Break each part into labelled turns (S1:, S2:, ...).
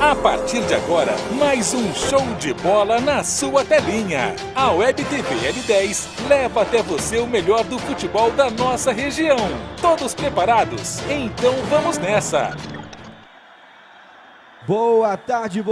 S1: A partir de agora, mais um show de bola na sua telinha. A Web TV L10 leva até você o melhor do futebol da nossa região. Todos preparados? Então vamos nessa!
S2: Boa tarde,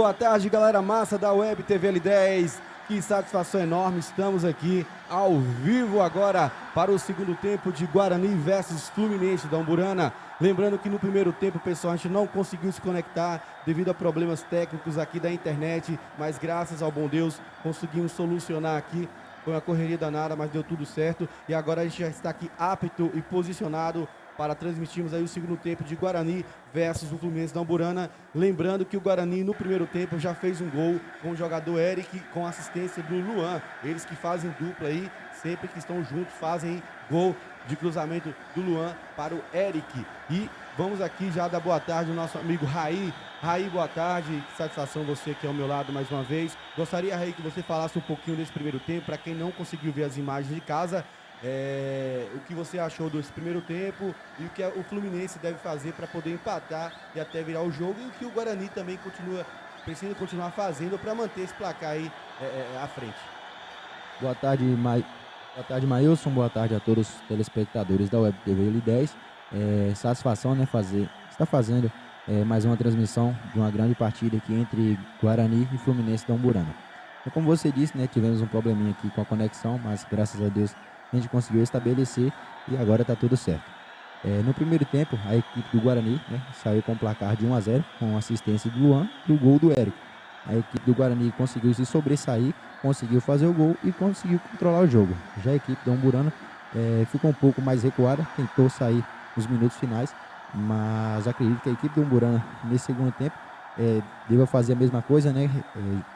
S2: galera massa da Web TV L10. Que satisfação enorme, estamos aqui ao vivo agora para o segundo tempo de Guarani versus Fluminense da Umburana. Lembrando que no primeiro tempo, pessoal, a gente não conseguiu se conectar devido a problemas técnicos aqui da internet, mas graças ao bom Deus conseguimos solucionar aqui. Foi uma correria danada, mas deu tudo certo e agora a gente já está aqui apto e posicionado para transmitirmos aí o segundo tempo de Guarani versus o Fluminense da Umburana. Lembrando que o Guarani no primeiro tempo já fez um gol com o jogador Eric, com assistência do Luan. Eles que fazem dupla aí, sempre que estão juntos, fazem gol de cruzamento do Luan para o Eric. E vamos aqui já dar boa tarde ao nosso amigo Raí. Raí, boa tarde, que satisfação você aqui ao meu lado mais uma vez. Gostaria, Raí, que você falasse um pouquinho desse primeiro tempo, para quem não conseguiu ver as imagens de casa. O que você achou desse primeiro tempo e o que o Fluminense deve fazer para poder empatar e até virar o jogo, e o que o Guarani também precisa continuar fazendo para manter esse placar aí à frente.
S3: Boa tarde, Mailson, boa tarde a todos os telespectadores da Web TV L10. Satisfação, né, está fazendo mais uma transmissão de uma grande partida aqui entre Guarani e Fluminense da Umburana. Então, como você disse, né, tivemos um probleminha aqui com a conexão, mas graças a Deus a gente conseguiu estabelecer e agora está tudo certo. No primeiro tempo, a equipe do Guarani, né, saiu com o placar de 1-0, com assistência do Luan e o gol do Eric. A equipe do Guarani conseguiu se sobressair, conseguiu fazer o gol e conseguiu controlar o jogo. Já a equipe da Umburana ficou um pouco mais recuada, tentou sair nos minutos finais, mas acredito que a equipe do Umburana, nesse segundo tempo, deva fazer a mesma coisa, né,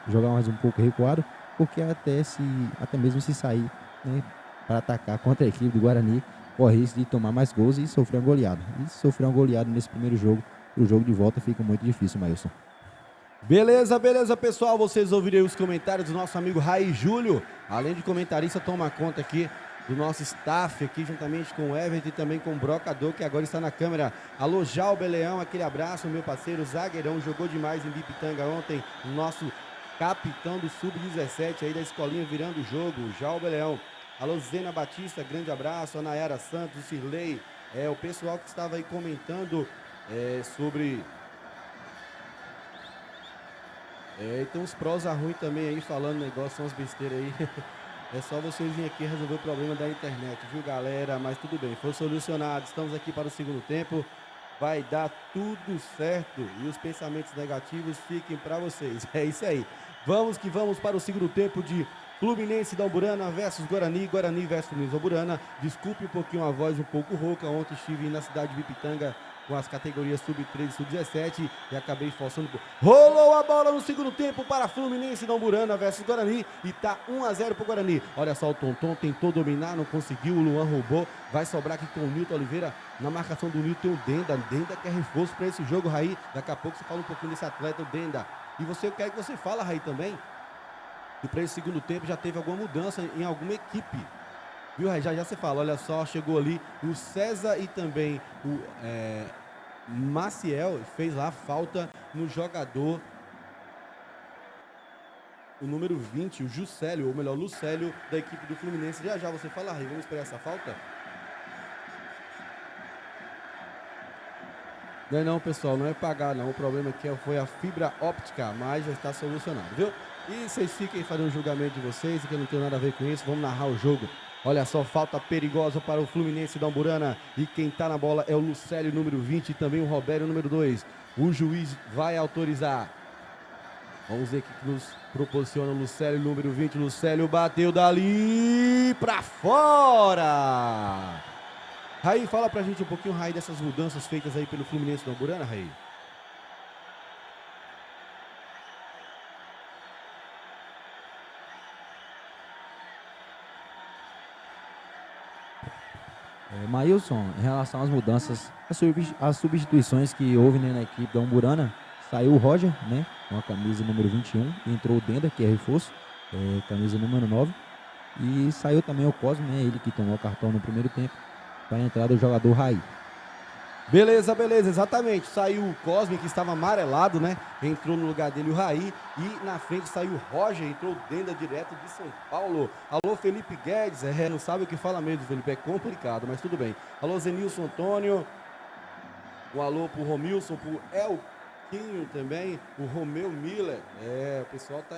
S3: jogar mais um pouco recuado, porque até mesmo se sair, né, para atacar contra a equipe do Guarani, corre risco de tomar mais gols e sofrer uma goleada. E se sofrer uma goleada nesse primeiro jogo, o jogo de volta fica muito difícil, Mailson.
S2: Beleza, pessoal. Vocês ouviram os comentários do nosso amigo Raí Júlio. Além de comentarista, toma conta aqui do nosso staff, aqui juntamente com o Everton e também com o Brocador, que agora está na câmera. Alô, Jalber Leão, aquele abraço, meu parceiro. Zagueirão, jogou demais em Bipitanga ontem. O nosso capitão do Sub-17 aí da escolinha virando o jogo, Jalber Leão. Alô, Zena Batista, grande abraço. A Nayara Santos, o Cirlei, o pessoal que estava aí comentando sobre... tem uns prosa ruim também aí, falando negócio, são umas besteiras aí. É só vocês virem aqui resolver o problema da internet, viu, galera? Mas tudo bem, foi solucionado. Estamos aqui para o segundo tempo. Vai dar tudo certo. E os pensamentos negativos fiquem para vocês. É isso aí. Vamos que vamos para o segundo tempo de Fluminense da Umburana versus Guarani, Guarani versus Fluminense da Umburana. Desculpe um pouquinho a voz um pouco rouca. Ontem estive na cidade de Bipitanga com as categorias Sub-13 e Sub-17 e acabei forçando. Rolou a bola no segundo tempo para Fluminense da Umburana versus Guarani e tá 1-0 para o Guarani. Olha só, o Tonton tentou dominar, não conseguiu, o Luan roubou. Vai sobrar aqui com o Nilton Oliveira. Na marcação do Nilton tem o Denda. Denda que é reforço para esse jogo, Raí. Daqui a pouco você fala um pouquinho desse atleta, o Denda. E eu quero que você fala, Raí, também. E para esse segundo tempo já teve alguma mudança em alguma equipe. Viu, Raí? Já você fala, olha só, chegou ali o César e também o Maciel, fez lá falta no jogador, o número 20, o Juscelio, ou melhor, Lucélio, da equipe do Fluminense. Já você fala, Raí, vamos esperar essa falta? Não, pessoal, não é pagar não, o problema aqui foi a fibra óptica, mas já está solucionado, viu? E vocês fiquem fazendo o julgamento de vocês, que eu não tenho nada a ver com isso, vamos narrar o jogo. Olha só, falta perigosa para o Fluminense da Umburana. E quem tá na bola é o Lucélio, número 20, e também o Robério, número 2. O juiz vai autorizar. Vamos ver o que nos proporciona o Lucélio, número 20. Lucélio bateu dali para fora. Raí, fala pra gente um pouquinho, Raí, dessas mudanças feitas aí pelo Fluminense da Umburana, Raí.
S3: Mailson, em relação às mudanças, as substituições que houve, né, na equipe da Umburana, saiu o Roger, né, com a camisa número 21, e entrou o Denda, que é reforço, camisa número 9, e saiu também o Cosme, né, ele que tomou o cartão no primeiro tempo, para a entrada do jogador Raí.
S2: Beleza, beleza, exatamente. Saiu o Cosme, que estava amarelado, né? Entrou no lugar dele o Raí. E na frente saiu o Roger, entrou o Denda direto de São Paulo. Alô, Felipe Guedes. Não sabe o que fala mesmo, Felipe. É complicado, mas tudo bem. Alô, Zenilson Antônio. Um alô pro Romilson, pro Elquinho também. O Romeu Miller. O pessoal tá...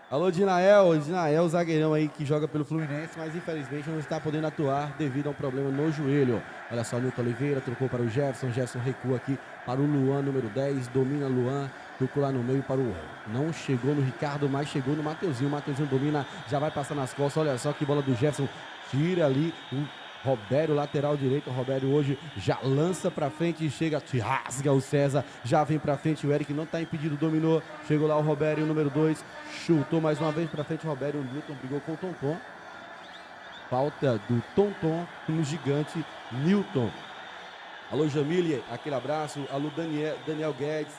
S2: Alô, Dinael, zagueirão aí que joga pelo Fluminense, mas infelizmente não está podendo atuar devido a um problema no joelho. Olha só, Nilton Oliveira trocou para o Jefferson recua aqui para o Luan, número 10, domina Luan, tocou lá no meio para o... Não chegou no Ricardo, mas chegou no Mateuzinho. O Mateuzinho domina, já vai passar nas costas, olha só que bola do Jefferson, tira ali o Robério, lateral direito. O Robério hoje já lança pra frente, chega, rasga o César, já vem pra frente, o Eric não tá impedido, dominou, chegou lá o Robério, número 2, chutou mais uma vez pra frente o Robério, o Newton brigou com o Tonton, falta do Tonton no gigante Newton. Alô, Jamília, aquele abraço, alô, Daniel Guedes,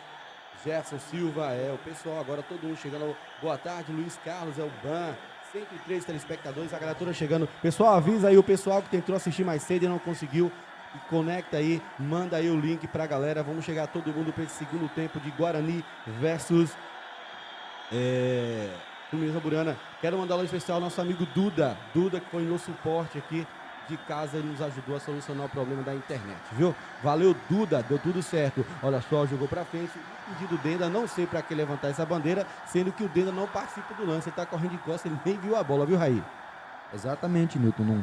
S2: Jefferson Silva, o pessoal agora todo mundo chegando, boa tarde, Luiz Carlos, o Ban, 103 telespectadores, a galera toda chegando. Pessoal, avisa aí o pessoal que tentou assistir mais cedo e não conseguiu. Conecta aí, manda aí o link pra galera. Vamos chegar todo mundo para esse segundo tempo de Guarani versus Fluminense Amburana. Quero mandar um especial ao nosso amigo Duda, que foi no suporte aqui de casa, ele nos ajudou a solucionar o problema da internet, viu? Valeu, Duda, deu tudo certo. Olha só, jogou pra frente, pedido do Denda, não sei pra que levantar essa bandeira, sendo que o Denda não participa do lance, ele tá correndo de costas, ele nem viu a bola, viu, Raí?
S3: Exatamente, Nilton,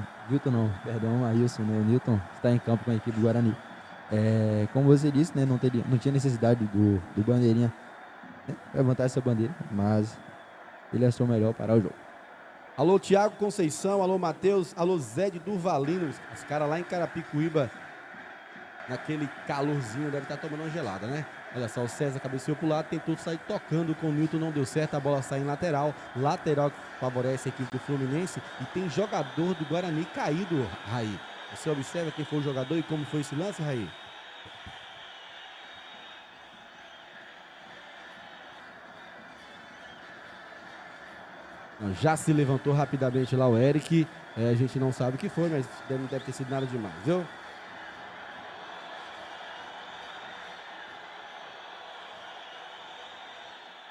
S3: Ailson, né? O Nilton está em campo com a equipe do Guarani. Como você disse, né, não tinha necessidade do bandeirinha, né, levantar essa bandeira, mas ele achou melhor parar o jogo.
S2: Alô, Thiago Conceição, alô, Matheus, alô, Zé de Durvalino, os caras lá em Carapicuíba, naquele calorzinho, deve estar tomando uma gelada, né? Olha só, o César cabeceou pro lado, tentou sair tocando com o Newton, não deu certo, a bola sai em lateral que favorece a equipe do Fluminense, e tem jogador do Guarani caído, Raí. Você observa quem foi o jogador e como foi esse lance, Raí? Já se levantou rapidamente lá o Eric. A gente não sabe o que foi, mas não deve ter sido nada demais, viu?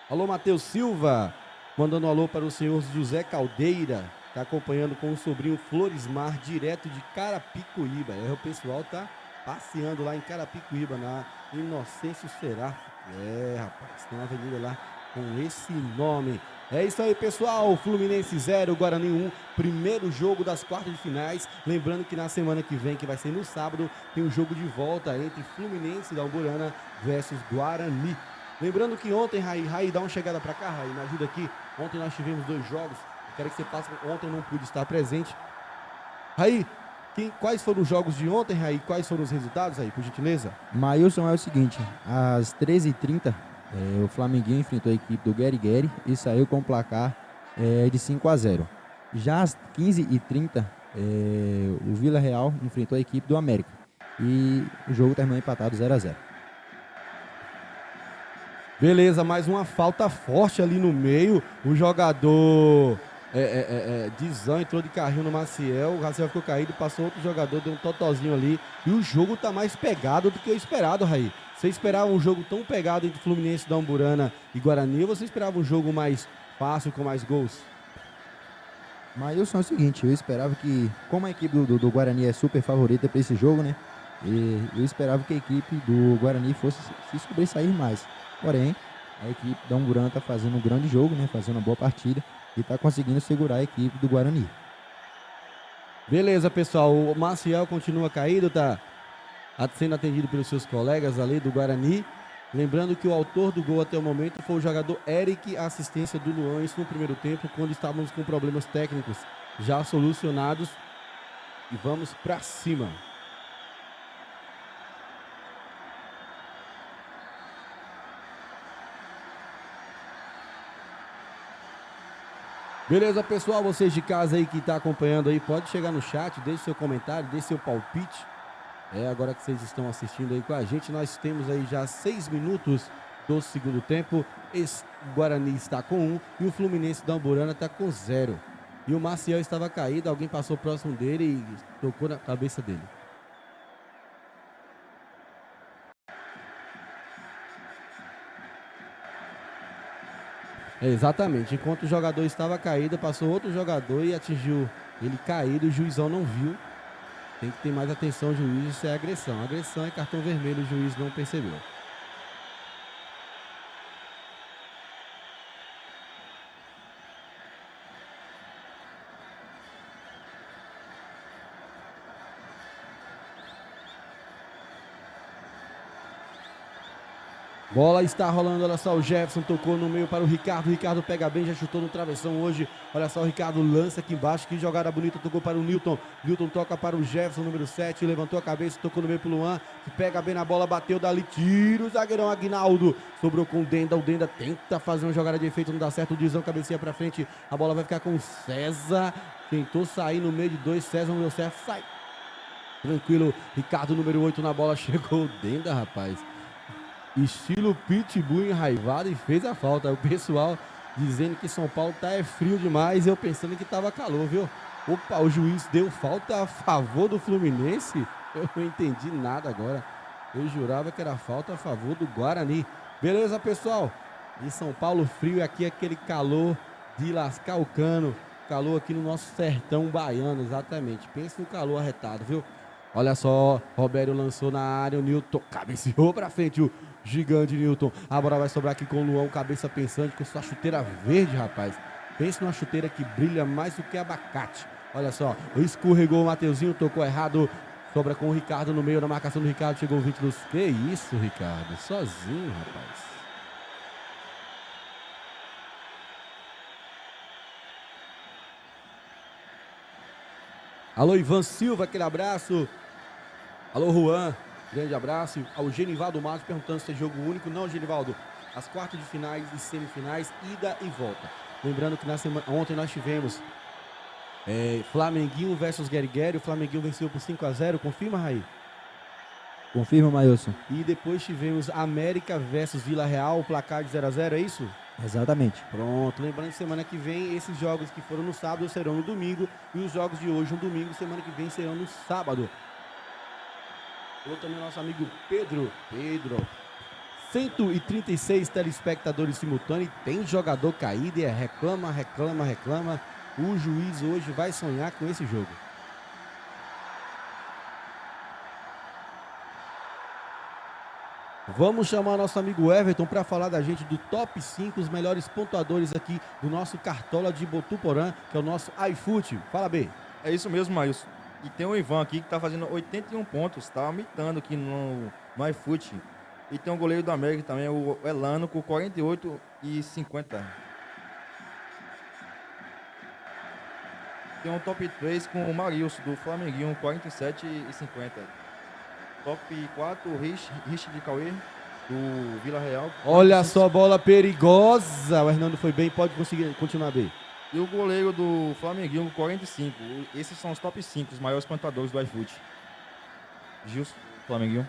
S2: Alô, Matheus Silva, mandando um alô para o senhor José Caldeira, tá acompanhando com o sobrinho Floresmar, direto de Carapicuíba. O pessoal tá passeando lá em Carapicuíba, na Inocêncio Será. Rapaz, tem uma avenida lá com esse nome. É isso aí, pessoal. Fluminense 0, Guarani 1. Primeiro jogo das quartas de finais. Lembrando que na semana que vem, que vai ser no sábado, tem um jogo de volta entre Fluminense da Umburana versus Guarani. Lembrando que ontem, Raí, dá uma chegada pra cá, Raí, me ajuda aqui. Ontem nós tivemos 2 jogos. Eu quero que você passe. Ontem eu não pude estar presente. Raí, quais foram os jogos de ontem, Raí? Quais foram os resultados, Raí, por gentileza?
S3: Maílson, é o seguinte, às 13h30, o Flamenguinho enfrentou a equipe do Gueri e saiu com o placar de 5-0. Já às 15h30, o Vila Real enfrentou a equipe do América e o jogo terminou empatado 0-0.
S2: Beleza, mais uma falta forte ali no meio. O jogador Dizan entrou de carrinho no Maciel. O Maciel ficou caído, passou outro jogador, deu um totozinho ali. E o jogo tá mais pegado do que o esperado, Raí. Você esperava um jogo tão pegado entre Fluminense da Umburana e Guarani, ou você esperava um jogo mais fácil, com mais gols?
S3: Maílson, é o seguinte, eu esperava que, como a equipe do Guarani é super favorita para esse jogo, né? E eu esperava que a equipe do Guarani fosse se sobressair mais. Porém, a equipe da Umburana está fazendo um grande jogo, né? Fazendo uma boa partida e está conseguindo segurar a equipe do Guarani.
S2: Beleza, pessoal. O Maciel continua caído, tá sendo atendido pelos seus colegas ali do Guarani. Lembrando que o autor do gol até o momento foi o jogador Eric, a assistência do Luan, isso no primeiro tempo, quando estávamos com problemas técnicos já solucionados. E vamos para cima. Beleza, pessoal, vocês de casa aí que tá acompanhando aí, pode chegar no chat, deixe seu comentário, deixe seu palpite. Agora que vocês estão assistindo aí com a gente, nós temos aí já 6 minutos do segundo tempo. Esse Guarani está com 1 e o Fluminense da Umburana está com 0. E o Maciel estava caído, alguém passou próximo dele e tocou na cabeça dele. Exatamente. Enquanto o jogador estava caído, passou outro jogador e atingiu ele caído. O juizão não viu. Tem que ter mais atenção, juiz. Isso é agressão. Agressão é cartão vermelho. O juiz não percebeu. Bola está rolando, olha só, o Jefferson tocou no meio para o Ricardo pega bem, já chutou no travessão hoje, olha só, o Ricardo lança aqui embaixo, que jogada bonita, tocou para o Newton toca para o Jefferson, número 7, levantou a cabeça, tocou no meio para o Luan, que pega bem na bola, bateu dali, tiro, o zagueirão Aguinaldo, sobrou com o Denda tenta fazer uma jogada de efeito, não dá certo, o Dizão, cabecinha para frente, a bola vai ficar com o César, tentou sair no meio de dois, César não deu certo, sai, tranquilo, Ricardo, número 8 na bola, chegou o Denda, rapaz. Estilo Pitbull enraivado e fez a falta. O pessoal dizendo que São Paulo tá frio demais. Eu pensando que tava calor, viu? Opa, o juiz deu falta a favor do Fluminense. Eu não entendi nada agora. Eu jurava que era falta a favor do Guarani. Beleza, pessoal? Em São Paulo frio e aqui aquele calor de lascar o cano. Calor aqui no nosso sertão baiano, exatamente. Pensa no calor arretado, viu? Olha só, Robério lançou na área, o Newton cabeceou pra frente, o gigante Newton. A bola vai sobrar aqui com o Luan, cabeça pensante, com sua chuteira verde, rapaz. Pense numa chuteira que brilha mais do que abacate. Olha só, escorregou o Mateuzinho, tocou errado. Sobra com o Ricardo no meio da marcação do Ricardo, chegou o 20 dos... Que isso, Ricardo? Sozinho, rapaz. Alô, Ivan Silva, aquele abraço. Alô, Juan, grande abraço. Ao Genivaldo Matos perguntando se é jogo único. Não, Genivaldo, as quartas de finais e semifinais, ida e volta. Lembrando que ontem nós tivemos Flamenguinho versus Guerigueri. O Flamenguinho venceu por 5-0. Confirma, Raí?
S3: Confirma, Mailson.
S2: E depois tivemos América versus Vila Real, o placar de 0-0, é isso?
S3: Exatamente.
S2: Pronto, lembrando que semana que vem esses jogos que foram no sábado serão no domingo e os jogos de hoje no domingo, semana que vem serão no sábado. Alô também nosso amigo Pedro. 136 telespectadores simultâneos, tem jogador caído e reclama. O juiz hoje vai sonhar com esse jogo. Vamos chamar nosso amigo Everton para falar da gente do top 5, os melhores pontuadores aqui do nosso Cartola de Botuporã, que é o nosso iFoot. Fala, B.
S4: É isso mesmo, Maílson. E tem o Ivan aqui que tá fazendo 81 pontos, tá imitando aqui no iFoot. E tem o goleiro do América também, o Elano, com 48 e 50. Tem um top 3 com o Marilson, do Flamenguinho, 47 e 50. Top 4, o Rich de Cauê, do Vila Real.
S2: Olha só, bola perigosa. O Hernando foi bem, pode conseguir continuar bem.
S4: E o goleiro do Flamenguinho, 45. Esses são os top 5, os maiores pontuadores do iFoot. Gilson, Flamenguinho.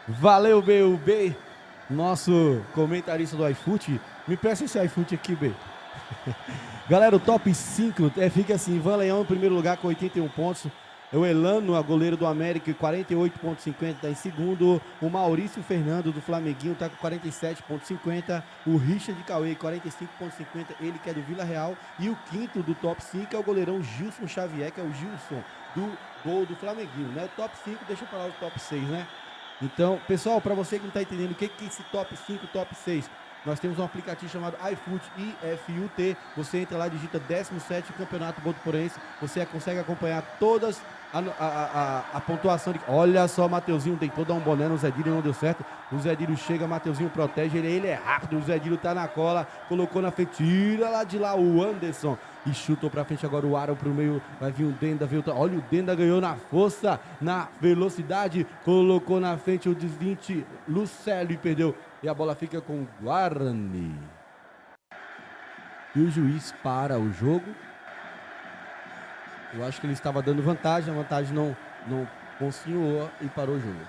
S2: Valeu, B. Nosso comentarista do iFoot. Me presta esse iFoot aqui, B. Galera, o top 5 fica assim: Ivan Leão em primeiro lugar com 81 pontos. O Elano, a goleiro do América, 48,50, está em segundo. O Maurício Fernando, do Flamenguinho, está com 47,50. O Richard de Cauê, 45,50, ele que é do Vila Real. E o quinto do top 5 é o goleirão Gilson Xavier, que é o Gilson do gol do Flamenguinho, né? O top 5, deixa eu falar o top 6, né? Então, pessoal, para você que não está entendendo o que é esse top 5, top 6, nós temos um aplicativo chamado iFoot, IFUT. Você entra lá, digita 17º Campeonato Botuporense. Você consegue acompanhar todas a pontuação. Olha só, Mateuzinho tentou dar um boné no Zé Dílio, não deu certo. O Zé Dílio chega, Mateuzinho protege, ele é rápido. O Zé Dílio tá na cola, colocou na frente, tira lá de lá o Anderson. E chutou pra frente agora o Aaron pro meio. Vai vir o Denda, olha, o Denda ganhou na força, na velocidade. Colocou na frente o 20, Lucélio, e perdeu. E a bola fica com o Guarani. E o juiz para o jogo. Eu acho que ele estava dando vantagem. A vantagem não continuou e parou o jogo.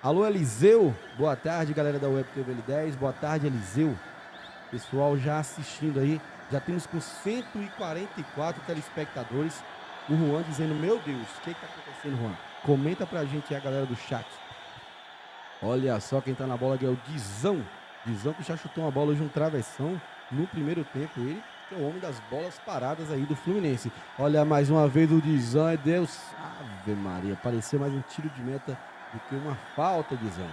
S2: Alô, Eliseu. Boa tarde, galera da Web TV L10. Boa tarde, Eliseu. Pessoal já assistindo aí. Já temos com 144 telespectadores. O Juan dizendo, meu Deus, o que está acontecendo, Juan? Comenta pra gente aí, a galera do chat. Olha só quem tá na bola aqui é o Guizão. Guizão que já chutou uma bola de um travessão no primeiro tempo. Ele que é o homem das bolas paradas aí do Fluminense. Olha mais uma vez o Guizão. É Deus. Ave Maria. Pareceu mais um tiro de meta do que uma falta, Guizão.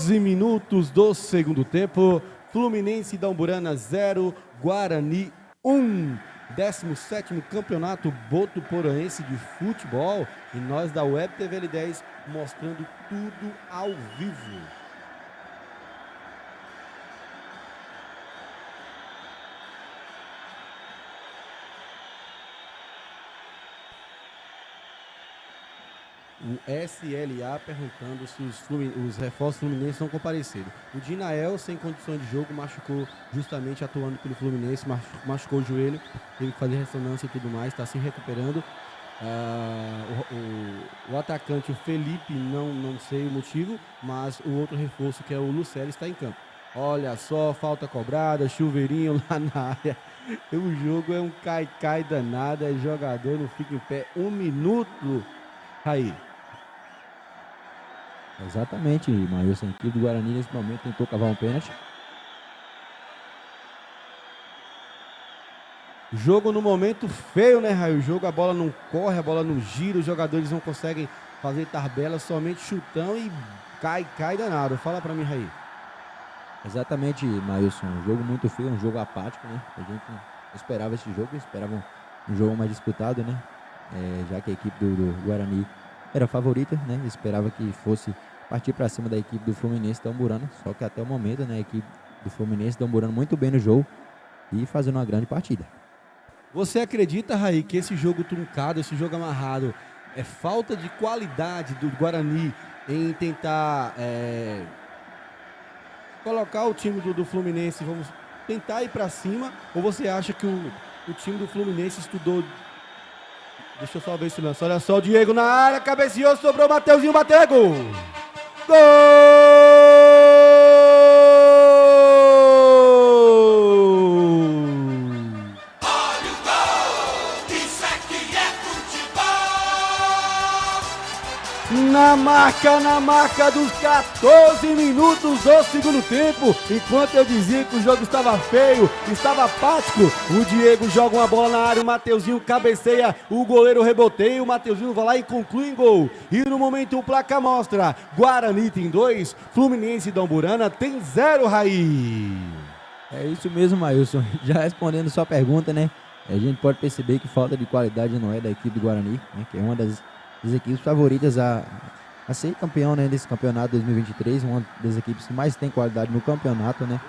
S2: Minutos do segundo tempo, Fluminense da Umburana 0, Guarani 1, 17º Campeonato Botuporaense de Futebol, e nós da Web TV L10 mostrando tudo ao vivo. O SLA perguntando se os reforços fluminenses não compareceram. O Dinael, sem condições de jogo, machucou justamente atuando pelo Fluminense, machucou o joelho, teve que fazer ressonância e tudo mais, está se recuperando. O atacante, o Felipe, não sei o motivo, mas o outro reforço, que é o Lucélio, está em campo. Olha só, falta cobrada, chuveirinho lá na área. O jogo é um cai-cai danado, jogador não fica em pé. 1 minuto, aí.
S3: Exatamente, Maílson. A equipe do Guarani nesse momento tentou cavar um pênalti.
S2: Jogo no momento feio, né, Raio? O jogo, a bola não corre, a bola não gira, os jogadores não conseguem fazer tabela, somente chutão e cai danado. Fala pra mim, Raí.
S3: Exatamente, Maílson. Um jogo muito feio, um jogo apático, né? A gente não esperava esse jogo, esperava um jogo mais disputado, né? Já que a equipe do Guarani era favorita, né? Esperava que fosse partir para cima da equipe do Fluminense da Umburana, só que até o momento, né, a equipe do Fluminense da Umburana muito bem no jogo e fazendo uma grande partida.
S2: Você acredita, Raí, que esse jogo truncado, esse jogo amarrado, é falta de qualidade do Guarani em tentar colocar o time do Fluminense, vamos tentar ir para cima, ou você acha que o time do Fluminense estudou? Deixa eu só ver esse lance. Olha só o Diego na área, cabeceou, sobrou o Mateuzinho, bateu, é gol! Gol!
S5: Olha o gol! Isso aqui é futebol!
S2: Na marca dos 14 minutos do segundo tempo, enquanto eu dizia que o jogo estava feio, estava apático, o Diego joga uma bola na área, o Mateuzinho cabeceia, o goleiro reboteia, o Mateuzinho vai lá e conclui em gol. E no momento o placar mostra, Guarani tem 2, Fluminense da Umburana tem 0, Raí.
S3: É isso mesmo, Maílson. Já respondendo sua pergunta, né? A gente pode perceber que falta de qualidade não é da equipe do Guarani, né, que é uma das equipes favoritas a ser campeão, né, desse campeonato 2023, uma das equipes que mais tem qualidade no campeonato, né?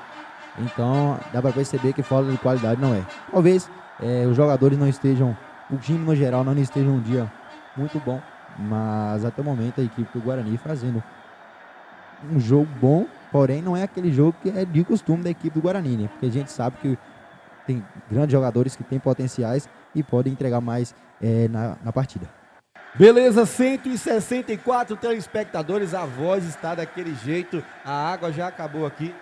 S3: Então dá para perceber que falta de qualidade não é. Talvez os jogadores não estejam, o time no geral não esteja um dia muito bom, mas até o momento a equipe do Guarani fazendo um jogo bom, porém não é aquele jogo que é de costume da equipe do Guarani, né? Porque a gente sabe que tem grandes jogadores que têm potenciais e podem entregar mais na partida.
S2: Beleza, 164 telespectadores, a voz está daquele jeito, a água já acabou aqui.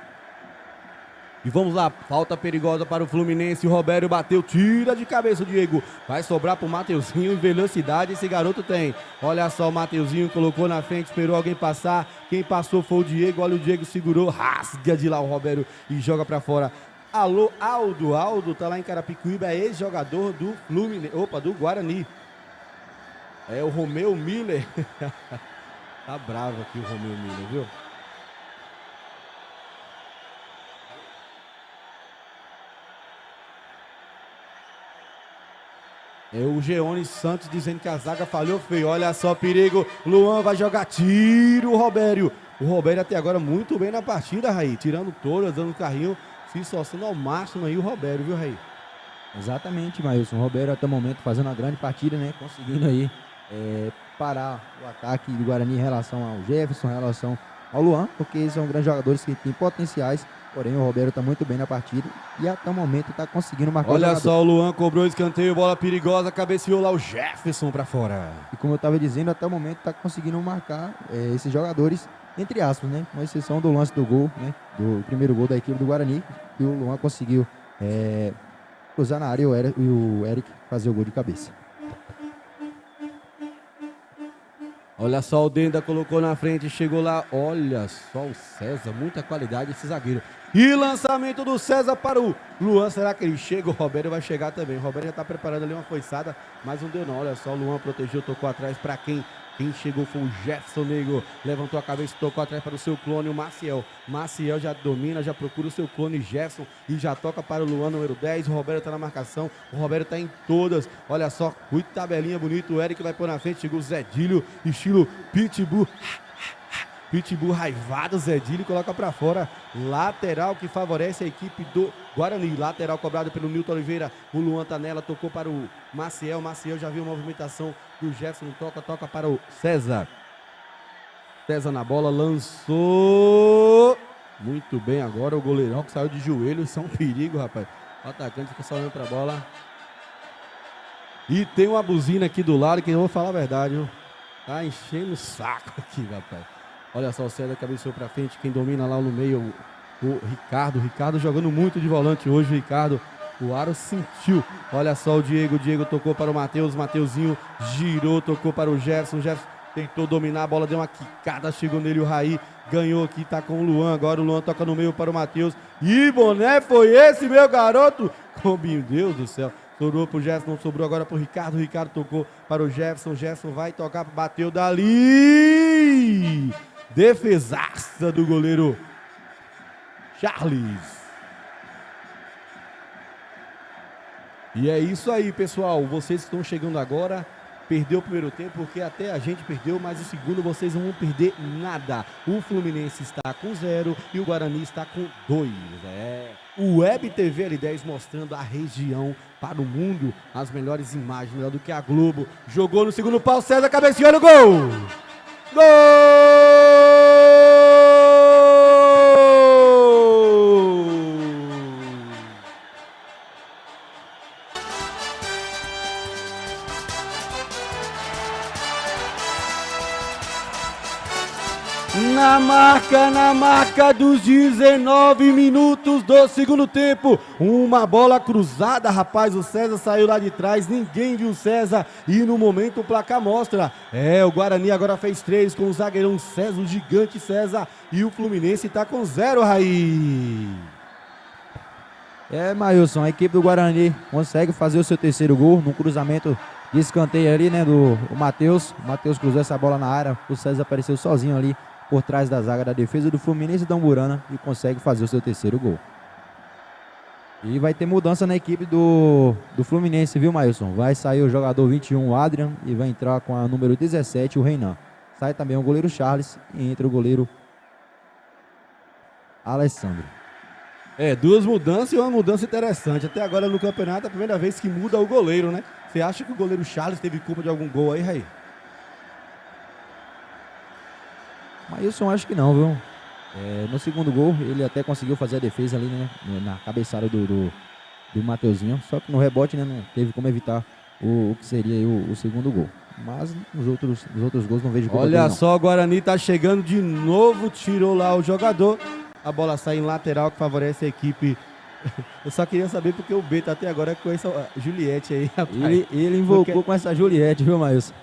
S2: E vamos lá, falta perigosa para o Fluminense, o Robério bateu, tira de cabeça o Diego, vai sobrar para o Mateuzinho, em velocidade esse garoto tem. Olha só, o Mateuzinho colocou na frente, esperou alguém passar, quem passou foi o Diego, olha o Diego segurou, rasga de lá o Robério e joga para fora. Alô, Aldo tá lá em Carapicuíba, é ex-jogador do Fluminense, do Guarani. É o Romeu Miller. Tá bravo aqui o Romeu Miller, viu? É o Geone Santos dizendo que a zaga falhou feio. Olha só, perigo. Luan vai jogar tiro, Robério. O Roberto até agora muito bem na partida, Raí. Tirando todas, dando carrinho, se esforçando ao máximo aí o Roberto, viu, Raí?
S3: Exatamente, Maílson. O Roberto até o momento fazendo uma grande partida, né? Conseguindo aí parar o ataque do Guarani em relação ao Jefferson, em relação ao Luan, porque são grandes jogadores que têm potenciais. Porém, o Roberto está muito bem na partida e até o momento está conseguindo marcar o
S2: Olha
S3: jogador.
S2: só, o Luan cobrou escanteio, bola perigosa, cabeceou lá o Jefferson pra fora.
S3: E como eu estava dizendo, até o momento está conseguindo marcar esses jogadores, entre aspas, né? Com exceção do lance do gol, né? Do primeiro gol da equipe do Guarani, que o Luan conseguiu cruzar na área e o Eric fazer o gol de cabeça.
S2: Olha só, o Denda colocou na frente, chegou lá. Olha só o César, muita qualidade esse zagueiro. E lançamento do César para o Luan. Será que ele chega? O Roberto vai chegar também. O Roberto já está preparando ali uma foiçada, mas não deu não. Olha só, o Luan protegeu, tocou atrás para quem? Quem chegou foi o Jefferson Nego. Levantou a cabeça, tocou atrás para o seu clone, o Maciel. Maciel já domina, já procura o seu clone Jefferson e já toca para o Luan, número 10. O Roberto está na marcação. O Roberto está em todas. Olha só, muito tabelinha bonito. O Eric vai pôr na frente. Chegou o Zedilho, estilo Pitbull. Pitbull raivado, Zedilho coloca para fora. Lateral que favorece a equipe do Guarani. Lateral cobrado pelo Nilton Oliveira. O Luan tá nela, tocou para o Maciel. Maciel já viu a movimentação do Jefferson. Toca para o César. César na bola, lançou. Muito bem agora o goleirão que saiu de joelho. Isso é um perigo, rapaz. O atacante fica só olhando para a bola. E tem uma buzina aqui do lado que eu vou falar a verdade, viu? Tá enchendo o saco aqui, rapaz. Olha só, o César cabeceou pra frente, quem domina lá no meio, o Ricardo. O Ricardo jogando muito de volante hoje, o Ricardo. O Aro sentiu. Olha só o Diego tocou para o Matheus. Mateuzinho girou, tocou para o Jefferson. Jefferson tentou dominar, a bola deu uma quicada, chegou nele o Raí. Ganhou aqui, tá com o Luan. Agora o Luan toca no meio para o Matheus. E boné foi esse, meu garoto? Oh, meu Deus do céu. Sobrou pro Jefferson, não sobrou agora pro Ricardo. O Ricardo tocou para o Jefferson. Jefferson vai tocar, bateu dali. Defesaça do goleiro Charles. E é isso aí, pessoal. Vocês que estão chegando agora, perdeu o primeiro tempo, porque até a gente perdeu, mas o segundo vocês não vão perder nada. O Fluminense está com 0 e o Guarani está com 2. O Web TV L10 mostrando a região para o mundo, as melhores imagens, melhor do que a Globo. Jogou no segundo pau, César cabeceou no gol! Gol! Na marca dos 19 minutos do segundo tempo. Uma bola cruzada, rapaz. O César saiu lá de trás, ninguém viu o César. E no momento o placar mostra. O Guarani agora fez 3 com o zagueirão César, o gigante César. E o Fluminense tá com 0, Raí.
S3: Maílson, a equipe do Guarani consegue fazer o seu terceiro gol num cruzamento de escanteio ali, né, do Matheus. O Matheus cruzou essa bola na área. O César apareceu sozinho ali por trás da zaga da defesa do Fluminense da Umburana e consegue fazer o seu terceiro gol. E vai ter mudança na equipe do Fluminense, viu, Maílson? Vai sair o jogador 21, o Adrian, e vai entrar com a número 17, o Reinan. Sai também o goleiro Charles e entra o goleiro Alessandro.
S2: Duas mudanças e uma mudança interessante. Até agora no campeonato é a primeira vez que muda o goleiro, né? Você acha que o goleiro Charles teve culpa de algum gol aí, Raí?
S3: Maílson, acho que não, viu? No segundo gol, ele até conseguiu fazer a defesa ali, né? Na cabeçada do Mateuzinho. Só que no rebote, né? Não teve como evitar o que seria aí o segundo gol. Mas nos outros gols não vejo culpa dele,
S2: Olha
S3: não.
S2: só, o Guarani tá chegando de novo. Tirou lá o jogador. A bola sai em lateral, que favorece a equipe. Eu só queria saber porque o Beta até agora com essa Juliette aí, rapaz.
S3: Ele invocou com essa Juliette, viu, Maílson?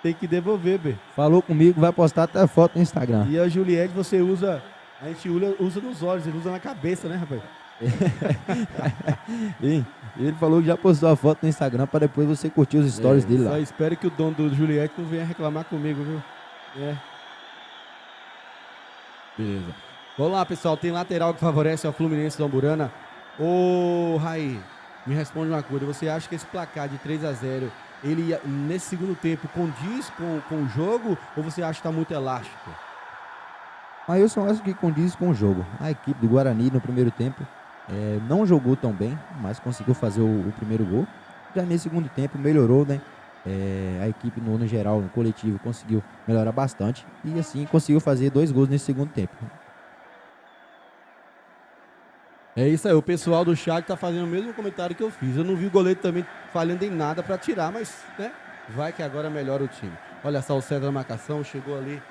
S2: Tem que devolver, Bê.
S3: Falou comigo, vai postar até foto no Instagram.
S2: E a Juliette você usa, a gente usa nos olhos, ele usa na cabeça, né, rapaz?
S3: Ele falou que já postou a foto no Instagram para depois você curtir os stories dele lá.
S2: Só espero que o dono do Juliette não venha reclamar comigo, viu? Beleza. Vamos lá, pessoal. Tem lateral que favorece ao Fluminense da Umburana. Ô, Raí, me responde uma coisa. Você acha que esse placar de 3-0, ele, nesse segundo tempo, condiz com o jogo? Ou você acha que está muito elástico?
S3: Maílson, acho que condiz com o jogo. A equipe do Guarani no primeiro tempo não jogou tão bem, mas conseguiu fazer o primeiro gol. Já nesse segundo tempo melhorou, né? A equipe no geral, no coletivo, conseguiu melhorar bastante e assim conseguiu fazer 2 gols nesse segundo tempo.
S2: É isso aí, o pessoal do chat tá fazendo o mesmo comentário que eu fiz. Eu não vi o goleiro também falhando em nada para tirar, mas né, vai que agora melhora o time. Olha só o César na marcação, chegou ali.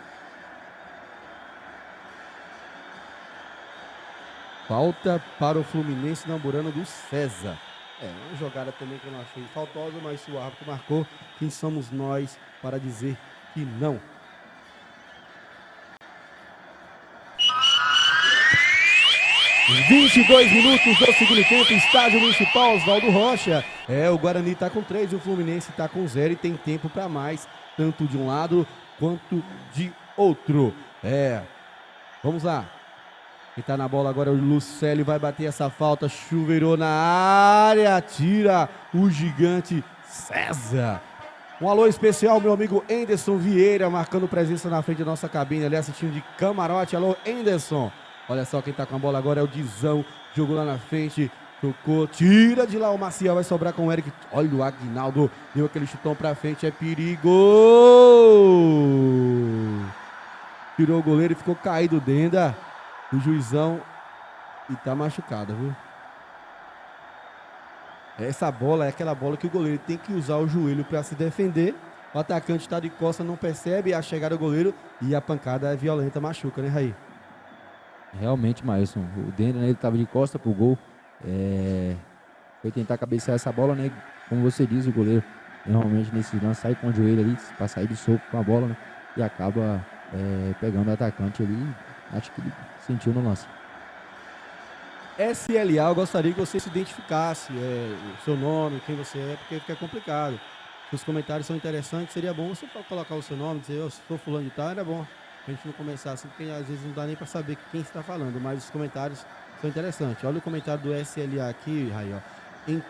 S2: Falta para o Fluminense na Amburana do César. Uma jogada também que eu não achei faltosa, mas se o árbitro marcou, quem somos nós para dizer que não? Os 22 minutos do segundo tempo, estádio municipal Oswaldo Rocha. O Guarani está com 3 e o Fluminense está com 0 e tem tempo para mais, tanto de um lado quanto de outro. Vamos lá. Quem tá na bola agora é o Lucélio, vai bater essa falta, chuveirou na área, tira o gigante César. Um alô especial, meu amigo Anderson Vieira, marcando presença na frente da nossa cabine, ali assistindo de camarote. Alô, Anderson. Olha só quem tá com a bola agora é o Dizão, jogou lá na frente, tocou, tira de lá o Maciel, vai sobrar com o Eric. Olha o Aguinaldo, deu aquele chutão pra frente, é perigo. Tirou o goleiro e ficou caído o Denda. O juizão e tá machucado, viu? Essa bola é aquela bola que o goleiro tem que usar o joelho para se defender. O atacante tá de costas, não percebe a chegada do goleiro e a pancada é violenta, machuca, né, Raí?
S3: Realmente, Maílson, o Denda, né, ele tava de costa pro gol. Foi tentar cabecear essa bola, né? Como você diz, o goleiro normalmente nesse lance sai com o joelho ali para sair de soco com a bola, né? E acaba pegando o atacante ali. Acho que ele sentiu no lance.
S2: SLA, eu gostaria que você se identificasse, o seu nome, quem você é, porque fica complicado. Se os comentários são interessantes, seria bom você colocar o seu nome, dizer, eu sou fulano de tal, era bom. A gente não começar assim, porque às vezes não dá nem para saber quem está falando, mas os comentários são interessantes. Olha o comentário do SLA aqui, Raí, ó. Ele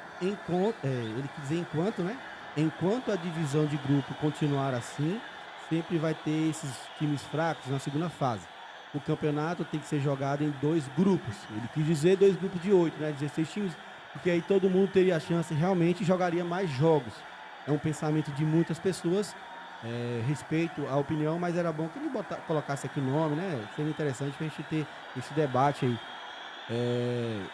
S2: quis dizer enquanto, né? Enquanto a divisão de grupo continuar assim, sempre vai ter esses times fracos na segunda fase. O campeonato tem que ser jogado em 2 grupos. Ele quis dizer 2 grupos de 8, né? 16 times, porque aí todo mundo teria a chance realmente e jogaria mais jogos. É um pensamento de muitas pessoas, respeito à opinião, mas era bom que ele colocasse aqui o nome, né? Seria interessante pra gente ter esse debate aí.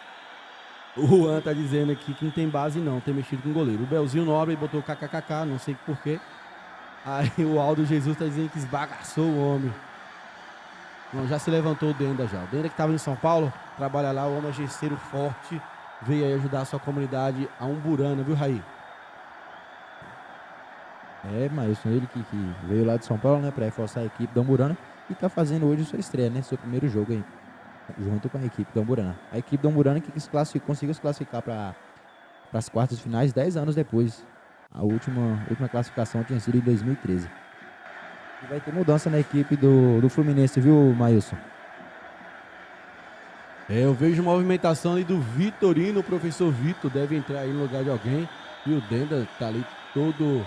S2: O Juan tá dizendo aqui que não tem base não, tem mexido com o goleiro. O Belzinho Nobre botou kkkk, não sei porquê. Aí o Aldo Jesus tá dizendo que esbagaçou o homem. Não, já se levantou o Denda já. O Denda que estava em São Paulo, trabalha lá, o homem é gesseiro forte, veio aí ajudar a sua comunidade a Umburana, viu, Raí?
S3: Maílson, ele que veio lá de São Paulo, né, para reforçar a equipe da Umburana e tá fazendo hoje sua estreia, né, seu primeiro jogo aí, junto com a equipe da Umburana. A equipe da Umburana que conseguiu se classificar para as quartas finais 10 anos depois. A última classificação tinha sido em 2013. E vai ter mudança na equipe do Fluminense, viu, Maílson?
S2: Eu vejo movimentação ali do Vitorino, o professor Vitor deve entrar aí no lugar de alguém. E o Denda tá ali todo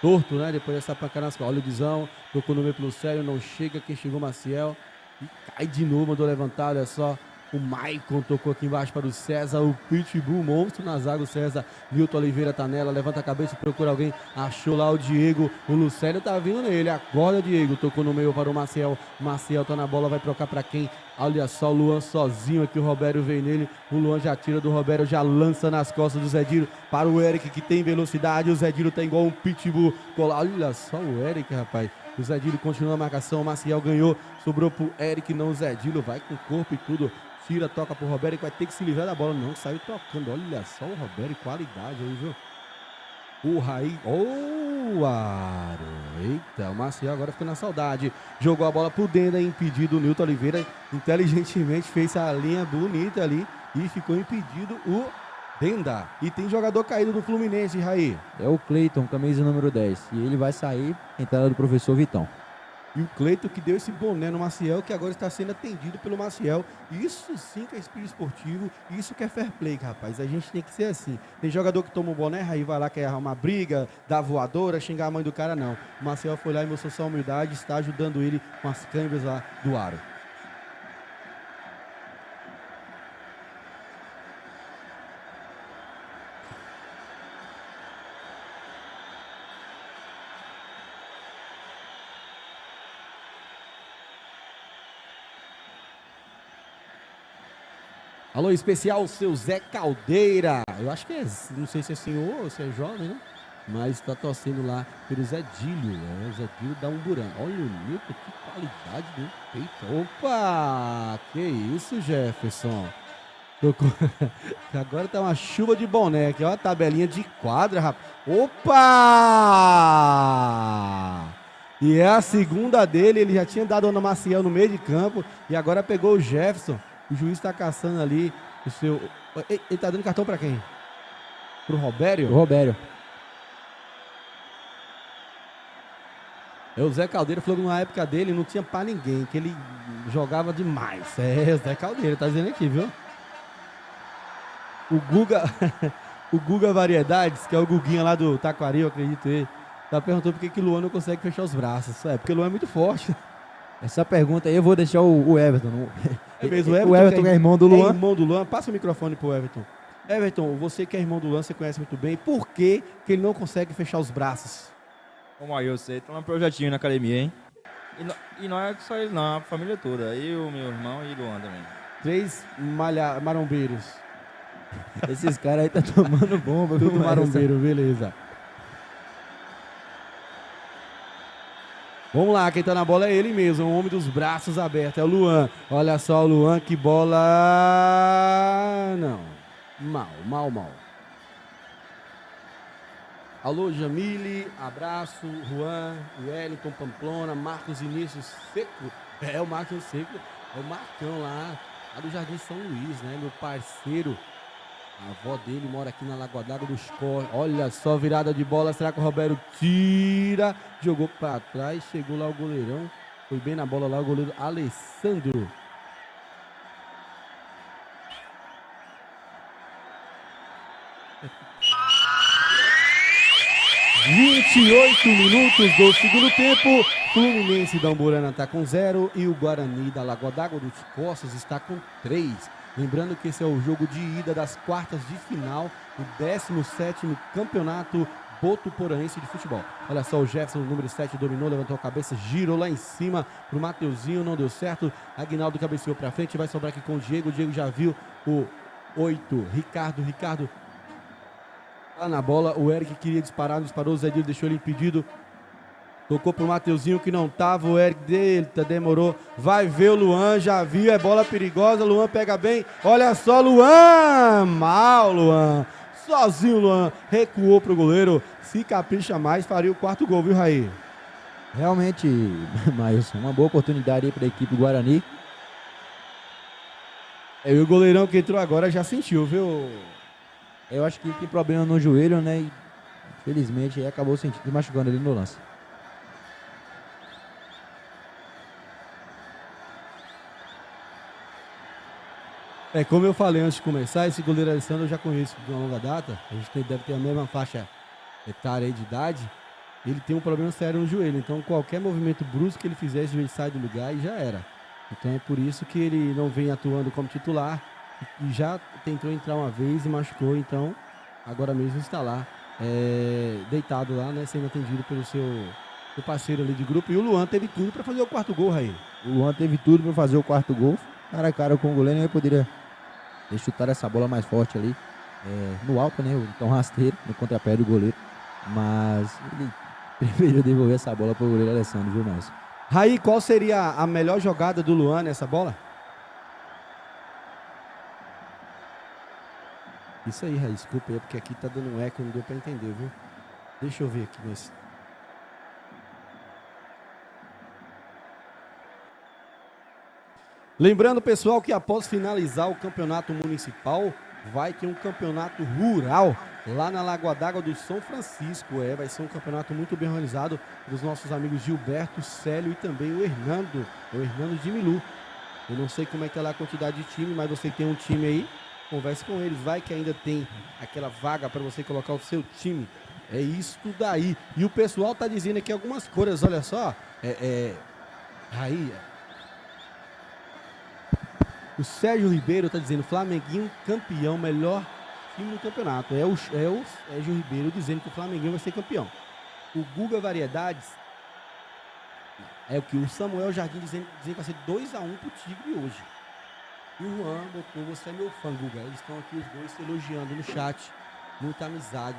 S2: torto, né? Depois dessa pancada nas costas. Olha o Dizão, tocou no meio pelo sério, não chega, quem chegou Maciel. E cai de novo, mandou levantar, olha só. O Maicon tocou aqui embaixo para o César, o Pitbull, monstro na zaga, o César. Milton Oliveira tá nela, levanta a cabeça, procura alguém, achou lá o Diego, o Lucélio tá vindo nele, acorda Diego, tocou no meio para o Maciel, Maciel tá na bola, vai trocar para quem? Olha só o Luan sozinho aqui, o Robério vem nele, o Luan já tira do Robério, já lança nas costas do Zé Diro para o Eric que tem velocidade, o Zé Diro tá igual um Pitbull, olha só o Eric, rapaz. O Zé Dilo continua a marcação, o Maciel ganhou, sobrou pro Eric, não o Zé Dilo, vai com o corpo e tudo. Tira, toca pro Robério, que vai ter que se livrar da bola. Não, saiu tocando. Olha só o Robério, qualidade aí, viu? O Raí. Aro. Eita, o Maciel agora ficou na saudade. Jogou a bola pro Denda, impedido o Nilton Oliveira. Inteligentemente fez a linha bonita ali e ficou impedido o Denda. E tem jogador caído do Fluminense, Raí.
S3: É o Cleiton, camisa número 10. E ele vai sair, entrada do professor Vitão.
S2: E o Cleiton que deu esse boné no Maciel, que agora está sendo atendido pelo Maciel. Isso sim que é espírito esportivo, isso que é fair play, rapaz. A gente tem que ser assim. Tem jogador que toma o boné, aí vai lá, quer arrumar briga, dar voadora, xingar a mãe do cara, não. O Maciel foi lá e mostrou sua humildade, está ajudando ele com as câimbras lá do aro. Alô, especial, seu Zé Caldeira. Eu acho que é, não sei se é senhor ou se é jovem, né? Mas está torcendo lá pelo Zé Dílio. O Zé Dílio da Umburana. Olha o Nilton, que qualidade do peito. Opa! Que isso, Jefferson? Tocou. Agora tá uma chuva de boné aqui, ó. A tabelinha de quadra, rapaz. Opa! E é a segunda dele. Ele já tinha dado Ana Maciel no meio de campo. E agora pegou o Jefferson. O juiz tá caçando ali o seu... Ele tá dando cartão pra quem? Pro Robério?
S3: O Robério.
S2: O Zé Caldeira falou que na época dele não tinha pra ninguém, que ele jogava demais. É, o Zé Caldeira, tá dizendo aqui, viu? O Guga... o Guga Variedades, que é o Guguinha lá do Taquari, eu acredito ele, tá perguntando por que o Luan não consegue fechar os braços. É, porque o Luan é muito forte.
S3: Essa pergunta aí eu vou deixar o Everton.
S2: É mesmo,
S3: o Everton que é irmão do Luan.
S2: É irmão do Luan. Passa o microfone pro Everton. Everton, você que é irmão do Luan, você conhece muito bem. Por que ele não consegue fechar os braços?
S4: Como aí eu sei, tá um projetinho na academia, hein? E não é só ele não, a família toda. Eu, meu irmão e Luan também.
S2: 3 marombeiros.
S3: Esses caras aí tá tomando bomba.
S2: Tudo marombeiro, beleza. Vamos lá, quem tá na bola é ele mesmo, o homem dos braços abertos, é o Luan. Olha só o Luan, que bola... Não, mal. Alô, Jamile, abraço, Juan, Wellington, Pamplona, Marcos Início Seco. É o Marcos Seco, é o Marcão lá do Jardim São Luís, né, meu parceiro. A avó dele mora aqui na Lagoa d'Água dos Corres. Olha só, virada de bola. Será que o Roberto tira? Jogou para trás. Chegou lá o goleirão. Foi bem na bola lá o goleiro Alessandro. – 28 minutos do segundo tempo. Fluminense da Umburana está com 0 e o Guarani da Lagoa d'Água dos Costas está com 3. Lembrando que esse é o jogo de ida das quartas de final do 17º Campeonato Botuporaense de Futebol. Olha só, o Jefferson, número 7, dominou, levantou a cabeça, girou lá em cima pro Mateuzinho, não deu certo. Aguinaldo cabeceou pra frente, vai sobrar aqui com o Diego. O Diego já viu o 8, Ricardo lá na bola. O Eric queria disparar, não disparou, o Zé Dílio deixou ele impedido. Tocou pro Mateuzinho que não tava, o Eric dele, demorou. Vai ver o Luan, já viu, é bola perigosa, Luan pega bem. Olha só, Luan, mal Luan. Sozinho Luan, recuou pro goleiro. Se capricha mais, faria o 4º gol, viu, Raí?
S3: Realmente, Mailson, uma boa oportunidade aí para a equipe do Guarani.
S2: E o goleirão que entrou agora já sentiu, viu?
S3: Eu acho que tem problema no joelho, né? E, infelizmente, acabou sentindo, machucando ele no lance.
S2: Como eu falei antes de começar, esse goleiro Alessandro eu já conheço de uma longa data. A gente deve ter a mesma faixa etária aí de idade. Ele tem um problema sério no joelho, então qualquer movimento brusco que ele fizer, esse joelho sai do lugar e já era. Então é por isso que ele não vem atuando como titular e já tentou entrar uma vez e machucou, então agora mesmo está lá, deitado lá, né, sendo atendido pelo seu parceiro ali de grupo. E o Luan teve tudo para fazer o 4º gol, Raí.
S3: O Luan teve tudo para fazer o 4º gol. Cara a cara com o goleiro, ele poderia chutar essa bola mais forte ali, no alto, né? Então rasteiro, no contrapé do goleiro. Mas ele preferiu devolver essa bola para o goleiro Alessandro, viu, Márcio?
S2: Raí, qual seria a melhor jogada do Luan nessa bola? Isso aí, Raí, desculpa aí, porque aqui tá dando um eco, não deu para entender, viu? Deixa eu ver aqui, mas... Lembrando, pessoal, que após finalizar o campeonato municipal, vai ter um campeonato rural lá na Lagoa d'Água do São Francisco. Vai ser um campeonato muito bem organizado dos nossos amigos Gilberto, Célio e também o Hernando de Milu. Eu não sei como é que é lá a quantidade de time, mas você tem um time aí, converse com eles, vai que ainda tem aquela vaga para você colocar o seu time. É isso daí. E o pessoal tá dizendo aqui algumas cores, olha só. Aí, o Sérgio Ribeiro tá dizendo Flamenguinho campeão, melhor time do campeonato. É o Sérgio Ribeiro dizendo que o Flamenguinho vai ser campeão. O Guga Variedades é o que o Samuel Jardim dizendo que vai ser 2-1 pro Tigre hoje. E o Juan botou, você é meu fã, Guga. Eles estão aqui os dois se elogiando no chat. Muita amizade.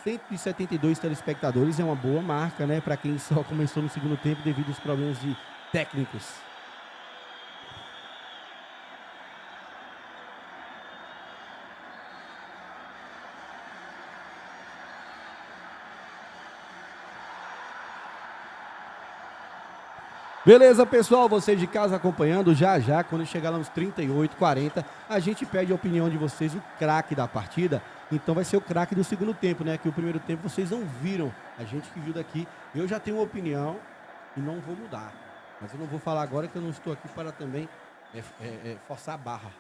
S2: 172 telespectadores é uma boa marca, né? Para quem só começou no segundo tempo devido aos problemas de técnicos. Beleza, pessoal, vocês de casa acompanhando, já, quando chegar lá nos 38, 40, a gente pede a opinião de vocês, o craque da partida. Então vai ser o craque do segundo tempo, né? Que o primeiro tempo vocês não viram, a gente que viu daqui. Eu já tenho uma opinião e não vou mudar. Mas eu não vou falar agora que eu não estou aqui para também forçar a barra.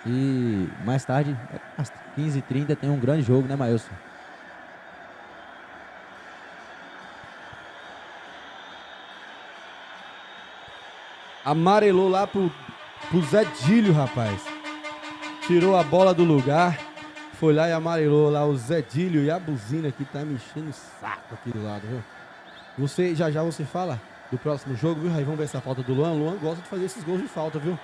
S3: E mais tarde, às 15h30, tem um grande jogo, né, Maílson?
S2: Amarelou lá pro Zé Dílio, rapaz. Tirou a bola do lugar. Foi lá e amarelou lá o Zé Dílio. E a buzina aqui tá me enchendo o saco aqui do lado, viu? Já você fala do próximo jogo, viu? Aí vamos ver essa falta do Luan. Luan gosta de fazer esses gols de falta, viu?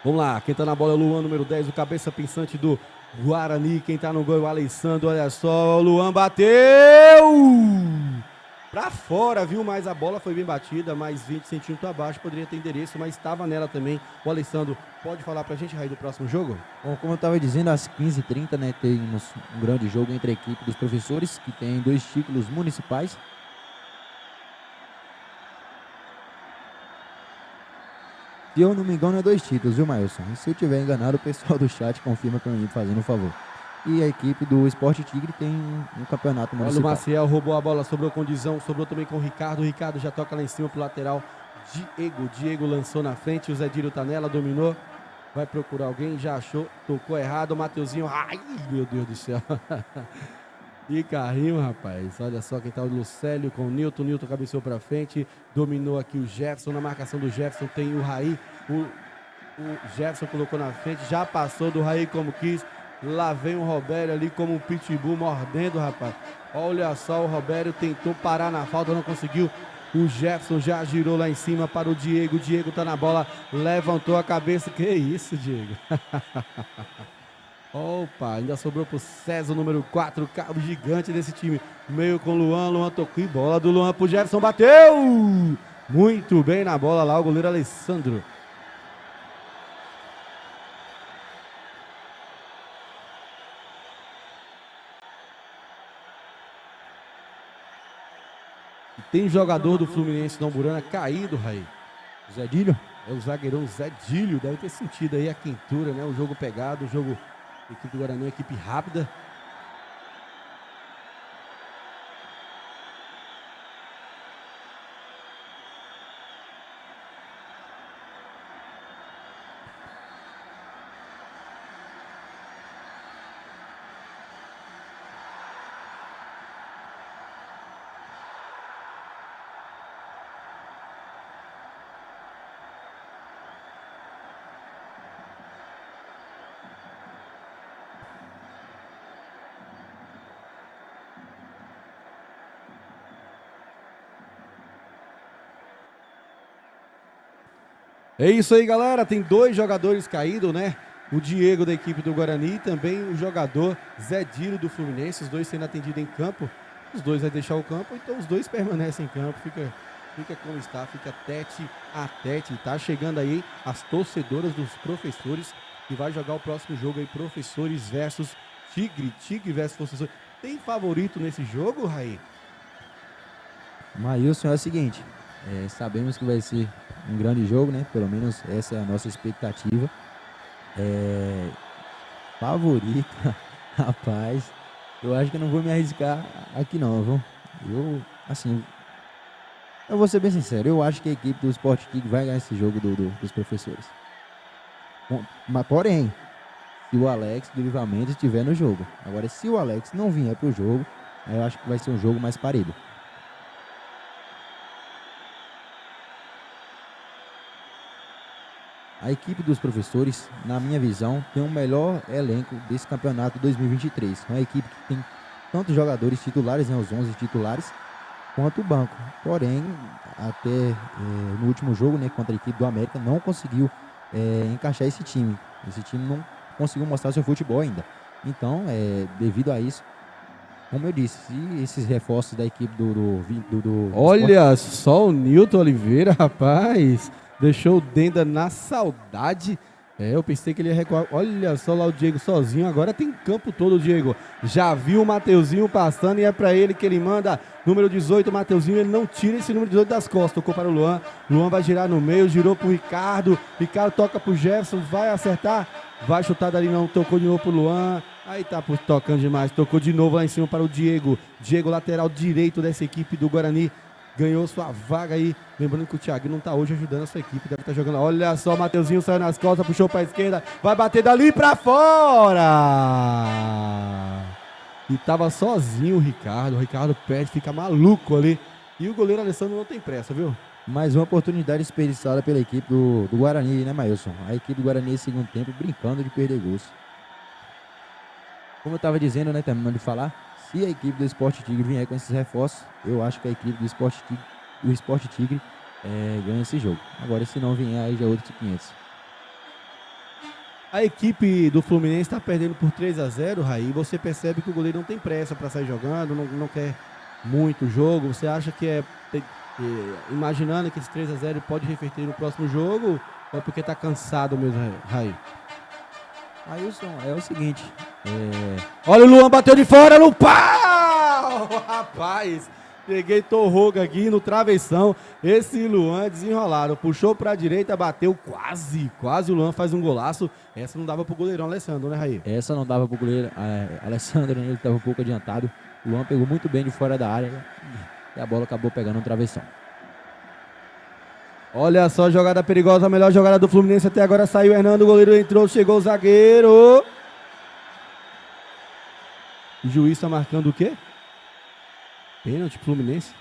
S2: Vamos lá, quem tá na bola é o Luan, número 10, o cabeça pensante do Guarani. Quem tá no gol é o Alessandro, olha só. O Luan bateu! Pra fora, viu? Mas a bola foi bem batida, mais 20 centímetros abaixo, poderia ter endereço, mas estava nela também. O Alessandro, pode falar pra gente, Raí, do próximo jogo?
S3: Bom, como eu estava dizendo, às 15h30, né, temos um grande jogo entre a equipe dos professores, que tem 2 títulos municipais. Se eu não me engano, é 2 títulos, viu, Maílson? E se eu tiver enganado, o pessoal do chat confirma para mim, fazendo um favor. E a equipe do Esporte Tigre tem um campeonato municipal.
S2: Olha, o Maciel roubou a bola, sobrou com Dizão, sobrou também com o Ricardo. O Ricardo já toca lá em cima pro lateral. Diego lançou na frente, o Zé Dílio tá nela, dominou. Vai procurar alguém, já achou, tocou errado. O Mateuzinho, ai, meu Deus do céu. E carrinho, rapaz. Olha só quem tá o Lucélio com o Nilton. Nilton cabeceou pra frente, dominou aqui o Jefferson. Na marcação do Jefferson tem o Raí. O Jefferson colocou na frente, já passou do Raí como quis. Lá vem o Robério ali como um pitbull mordendo, rapaz. Olha só, o Robério tentou parar na falta, não conseguiu. O Jefferson já girou lá em cima para o Diego. O Diego tá na bola, levantou a cabeça. Que isso, Diego? Opa, ainda sobrou pro César, número 4, o cabo gigante desse time. Meio com o Luan, Luan tocou e bola do Luan pro Jefferson, bateu! Muito bem na bola lá o goleiro Alessandro. Tem jogador do Fluminense da Umburana caído, Raí.
S3: Zé Dílio?
S2: É o zagueirão Zé Dílio, deve ter sentido aí a quentura, né? O jogo pegado, o jogo, equipe do Guarani, equipe rápida. É isso aí, galera. Tem 2 jogadores caídos, né? O Diego da equipe do Guarani e também o jogador Zé Dílio do Fluminense. Os 2 sendo atendidos em campo. Os 2 vão deixar o campo, então os 2 permanecem em campo. Fica como está, fica tete a tete. Tá chegando aí as torcedoras dos professores que vai jogar o próximo jogo aí, Professores versus Tigre. Tigre versus Professores. Tem favorito nesse jogo, Raí?
S3: Maílson, é o seguinte, sabemos que vai ser um grande jogo, né? Pelo menos essa é a nossa expectativa. Favorita, rapaz, eu acho que eu não vou me arriscar aqui não, viu? Eu vou ser bem sincero, eu acho que a equipe do Sport Tigre vai ganhar esse jogo dos professores. Mas, porém, se o Alex do Livramento estiver no jogo. Agora, se o Alex não vier pro jogo, aí eu acho que vai ser um jogo mais parelho. A equipe dos professores, na minha visão, tem o melhor elenco desse campeonato 2023. Uma equipe que tem tanto jogadores titulares, né, os 11 titulares, quanto o banco. Porém, até no último jogo, né, contra a equipe do América, não conseguiu encaixar esse time. Esse time não conseguiu mostrar seu futebol ainda. Então, devido a isso, como eu disse, se esses reforços da equipe do
S2: Olha só o Nilton Oliveira, rapaz. Deixou o Denda na saudade. Eu pensei que ele ia recuar. Olha só lá o Diego sozinho. Agora tem campo todo, Diego. Já viu o Mateuzinho passando e é pra ele que ele manda. Número 18, Mateuzinho. Ele não tira esse número 18 das costas. Tocou para o Luan. Luan vai girar no meio. Girou pro Ricardo. Ricardo toca pro Jefferson. Vai acertar. Vai chutar dali, não. Tocou de novo pro Luan. Aí tá tocando demais. Tocou de novo lá em cima para o Diego. Diego, lateral direito dessa equipe do Guarani. Ganhou sua vaga aí. Lembrando que o Thiago não tá hoje ajudando a sua equipe. Deve estar jogando. Olha só, o Mateuzinho saiu nas costas, puxou pra esquerda. Vai bater dali pra fora. E tava sozinho o Ricardo. O Ricardo perde, fica maluco ali. E o goleiro Alessandro não tem pressa, viu?
S3: Mais uma oportunidade desperdiçada pela equipe do Guarani, né, Maílson? A equipe do Guarani, nesse segundo tempo, brincando de perder gols. Como eu tava dizendo, né, terminando de falar, se a equipe do Sport Tigre vier com esses reforços, eu acho que a equipe do Sport Tigre ganha esse jogo. Agora, se não vier, aí já é outro 500.
S2: A equipe do Fluminense está perdendo por 3-0, Raí. Você percebe que o goleiro não tem pressa para sair jogando, não quer muito jogo. Você acha que imaginando que esse 3-0 pode reverter no próximo jogo, ou é porque está cansado mesmo, Raí?
S3: Maílson, é o seguinte.
S2: Olha o Luan, bateu de fora no pau! Rapaz, peguei Torroga aqui no travessão. Esse Luan desenrolado, puxou pra direita, bateu quase o Luan faz um golaço. Essa não dava pro goleirão Alessandro, né, Raí?
S3: Essa não dava pro goleiro Alessandro, né? Ele estava um pouco adiantado. O Luan pegou muito bem de fora da área e a bola acabou pegando no travessão.
S2: Olha só, jogada perigosa, a melhor jogada do Fluminense até agora. Saiu o Hernando, o goleiro entrou, chegou o zagueiro. O juiz tá marcando o quê? Pênalti Fluminense?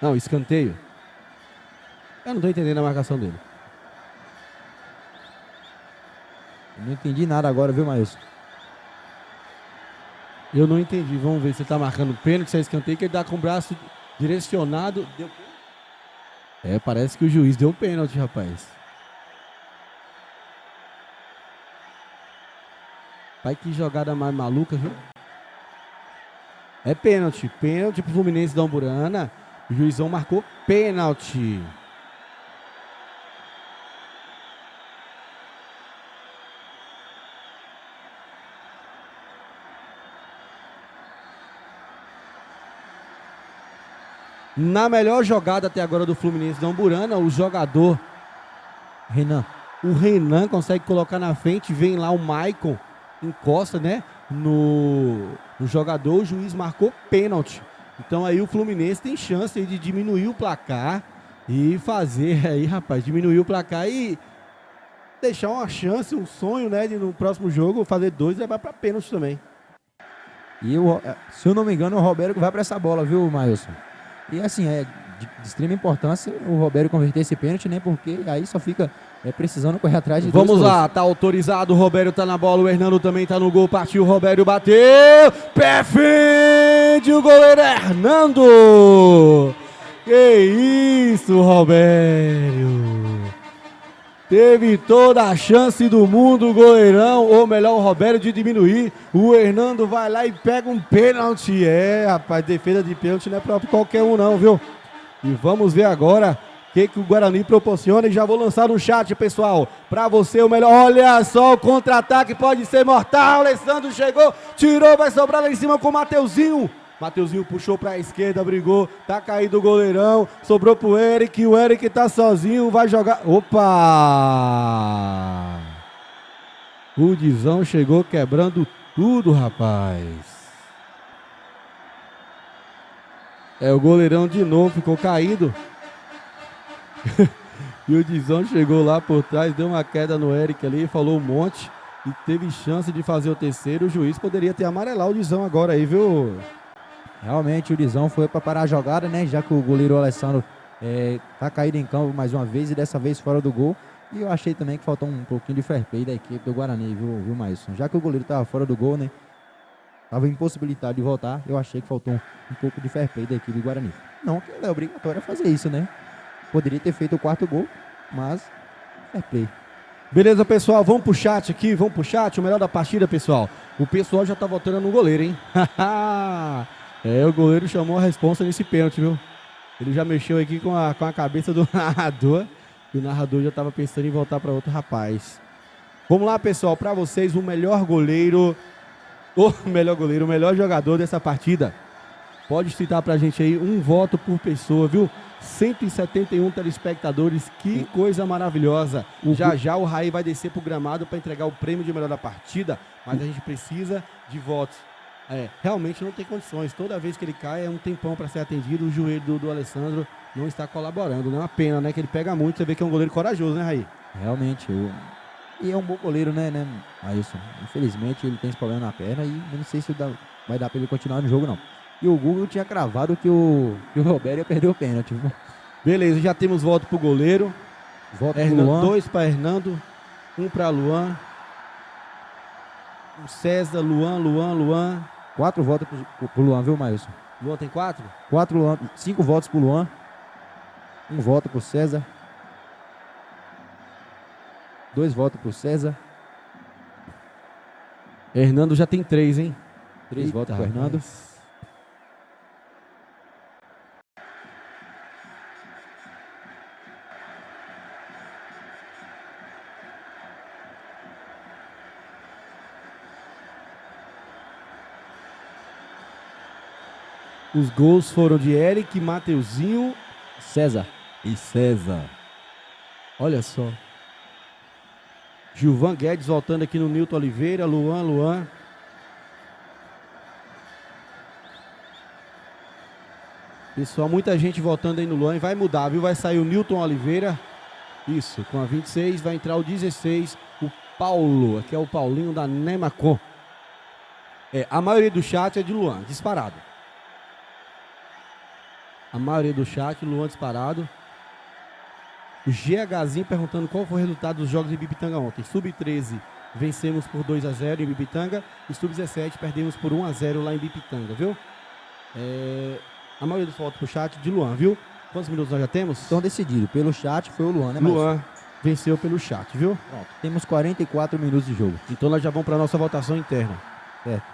S2: Não, escanteio. Eu não tô entendendo a marcação dele.
S3: Eu não entendi nada agora, viu, Maílson?
S2: Eu não entendi. Vamos ver se ele tá marcando pênalti, se é escanteio, que ele dá com o braço direcionado. Parece que o juiz deu pênalti, rapaz. Vai, que jogada mais maluca, viu? É pênalti. Pênalti pro Fluminense da Umburana. O juizão marcou pênalti. Na melhor jogada até agora do Fluminense da Umburana, o jogador
S3: Renan.
S2: O Renan consegue colocar na frente, vem lá o Maicon, encosta, né, no jogador, o juiz marcou pênalti. Então aí o Fluminense tem chance aí de diminuir o placar e fazer aí, rapaz, diminuir o placar e deixar uma chance, um sonho, né, de no próximo jogo fazer 2 e levar para pênalti também.
S3: E se eu não me engano, o Roberto vai para essa bola, viu, Maílson? E assim, é de extrema importância o Roberto converter esse pênalti, né? Porque aí só fica precisando correr atrás de dois
S2: Vamos lá, tá autorizado, o Roberto tá na bola, o Hernando também tá no gol, partiu, o Roberto bateu, pé fende, o goleiro Hernando! Que isso, Roberto! Teve toda a chance do mundo o goleirão, ou melhor, o Roberto de diminuir. O Hernando vai lá e pega um pênalti. Rapaz, defesa de pênalti não é pra qualquer um não, viu? E vamos ver agora o que o Guarani proporciona. E já vou lançar no chat, pessoal, pra você o melhor. Olha só, o contra-ataque pode ser mortal. Alessandro chegou, tirou, vai sobrar lá em cima com o Mateuzinho. Mateuzinho puxou pra esquerda, brigou, tá caído o goleirão, sobrou pro Eric, o Eric tá sozinho, vai jogar... Opa! O Dizão chegou quebrando tudo, rapaz. O goleirão de novo ficou caído. E o Dizão chegou lá por trás, deu uma queda no Eric ali, falou um monte e teve chance de fazer o terceiro. O juiz poderia ter amarelar o Dizão agora aí, viu?
S3: Realmente o Dizão foi para parar a jogada, né? Já que o goleiro Alessandro tá caído em campo mais uma vez e dessa vez fora do gol. E eu achei também que faltou um pouquinho de fair play da equipe do Guarani, viu, Maílson? Já que o goleiro tava fora do gol, né? Tava impossibilitado de voltar, eu achei que faltou um pouco de fair play da equipe do Guarani. Não que é obrigatório fazer isso, né? Poderia ter feito o quarto gol, mas fair play.
S2: Beleza, pessoal, vamos pro chat aqui, vamos pro chat, o melhor da partida, pessoal. O pessoal já tá votando no goleiro, hein? O goleiro chamou a responsa nesse pênalti, viu? Ele já mexeu aqui com a cabeça do narrador. E o narrador já estava pensando em voltar para outro rapaz. Vamos lá, pessoal, para vocês, o melhor goleiro, o melhor jogador dessa partida. Pode citar pra gente aí um voto por pessoa, viu? 171 telespectadores, que coisa maravilhosa. Já o Raí vai descer pro gramado para entregar o prêmio de melhor da partida, mas a gente precisa de votos. Realmente não tem condições. Toda vez que ele cai é um tempão para ser atendido. O joelho do Alessandro não está colaborando, né? É uma pena, né? Que ele pega muito. Você vê que é um goleiro corajoso, né, Raí?
S3: Realmente. E é um bom goleiro, né, Maílson? Infelizmente ele tem esse problema na perna e eu não sei se vai dar para ele continuar no jogo, não. E o Google tinha cravado que o Roberto ia perder o pênalti.
S2: Beleza, já temos voto pro goleiro.
S3: Voto pro Luan.
S2: 2 para Hernando, 1 para Luan. O César, Luan.
S3: 4 votos pro Luan, viu, Maílson?
S2: Luan tem 4?
S3: 5 votos pro Luan. 1 voto pro César. 2 votos pro César.
S2: Hernando já tem 3, hein?
S3: 3 votos pro Hernando.
S2: Os gols foram de Eric, Mateuzinho,
S3: César
S2: e César. Olha só. Gilvan Guedes voltando aqui no Nilton Oliveira, Luan. Pessoal, muita gente votando aí no Luan e vai mudar, viu? Vai sair o Nilton Oliveira. Isso, com a 26 vai entrar o 16, o Paulo, aqui é o Paulinho da Nemacon. A maioria do chat é de Luan, disparado. A maioria do chat, Luan disparado. O GHzinho perguntando qual foi o resultado dos jogos em Ibipitanga ontem. Sub-13 vencemos por 2-0 em Ibipitanga. E Sub-17 perdemos por 1-0 lá em Ibipitanga, viu? A maioria dos votos pro chat de Luan, viu? Quantos minutos nós já temos?
S3: Estão decididos. Pelo chat foi o Luan, né, Maílson?
S2: Luan venceu pelo chat, viu?
S3: Pronto. Temos 44 minutos de jogo.
S2: Então nós já vamos para nossa votação interna.
S3: Certo.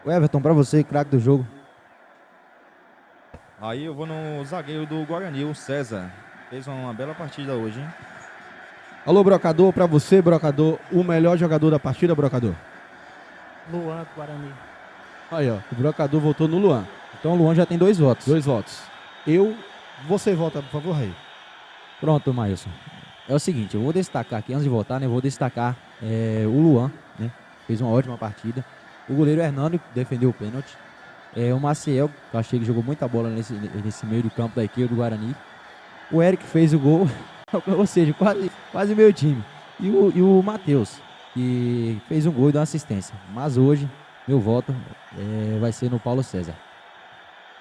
S3: O Everton, pra você, craque do jogo.
S4: Aí eu vou no zagueiro do Guarani, o César. Fez uma bela partida hoje, hein?
S2: Alô, Brocador, pra você, Brocador, o melhor jogador da partida, Brocador?
S6: Luan do Guarani.
S2: Aí, ó, o Brocador votou no Luan.
S3: Então o Luan já tem 2 votos.
S2: 2 votos. Você vota, por favor, Rei.
S3: Pronto, Maílson. É o seguinte, eu vou destacar aqui, antes de votar, né? Eu vou destacar o Luan, né? Fez uma ótima partida. O goleiro Hernando defendeu o pênalti. O Maciel, que eu achei que jogou muita bola nesse meio de campo da equipe do Guarani. O Eric fez o gol, ou seja, quase meio time. E o Matheus, que fez um gol e deu uma assistência. Mas hoje, meu voto vai ser no Paulo César.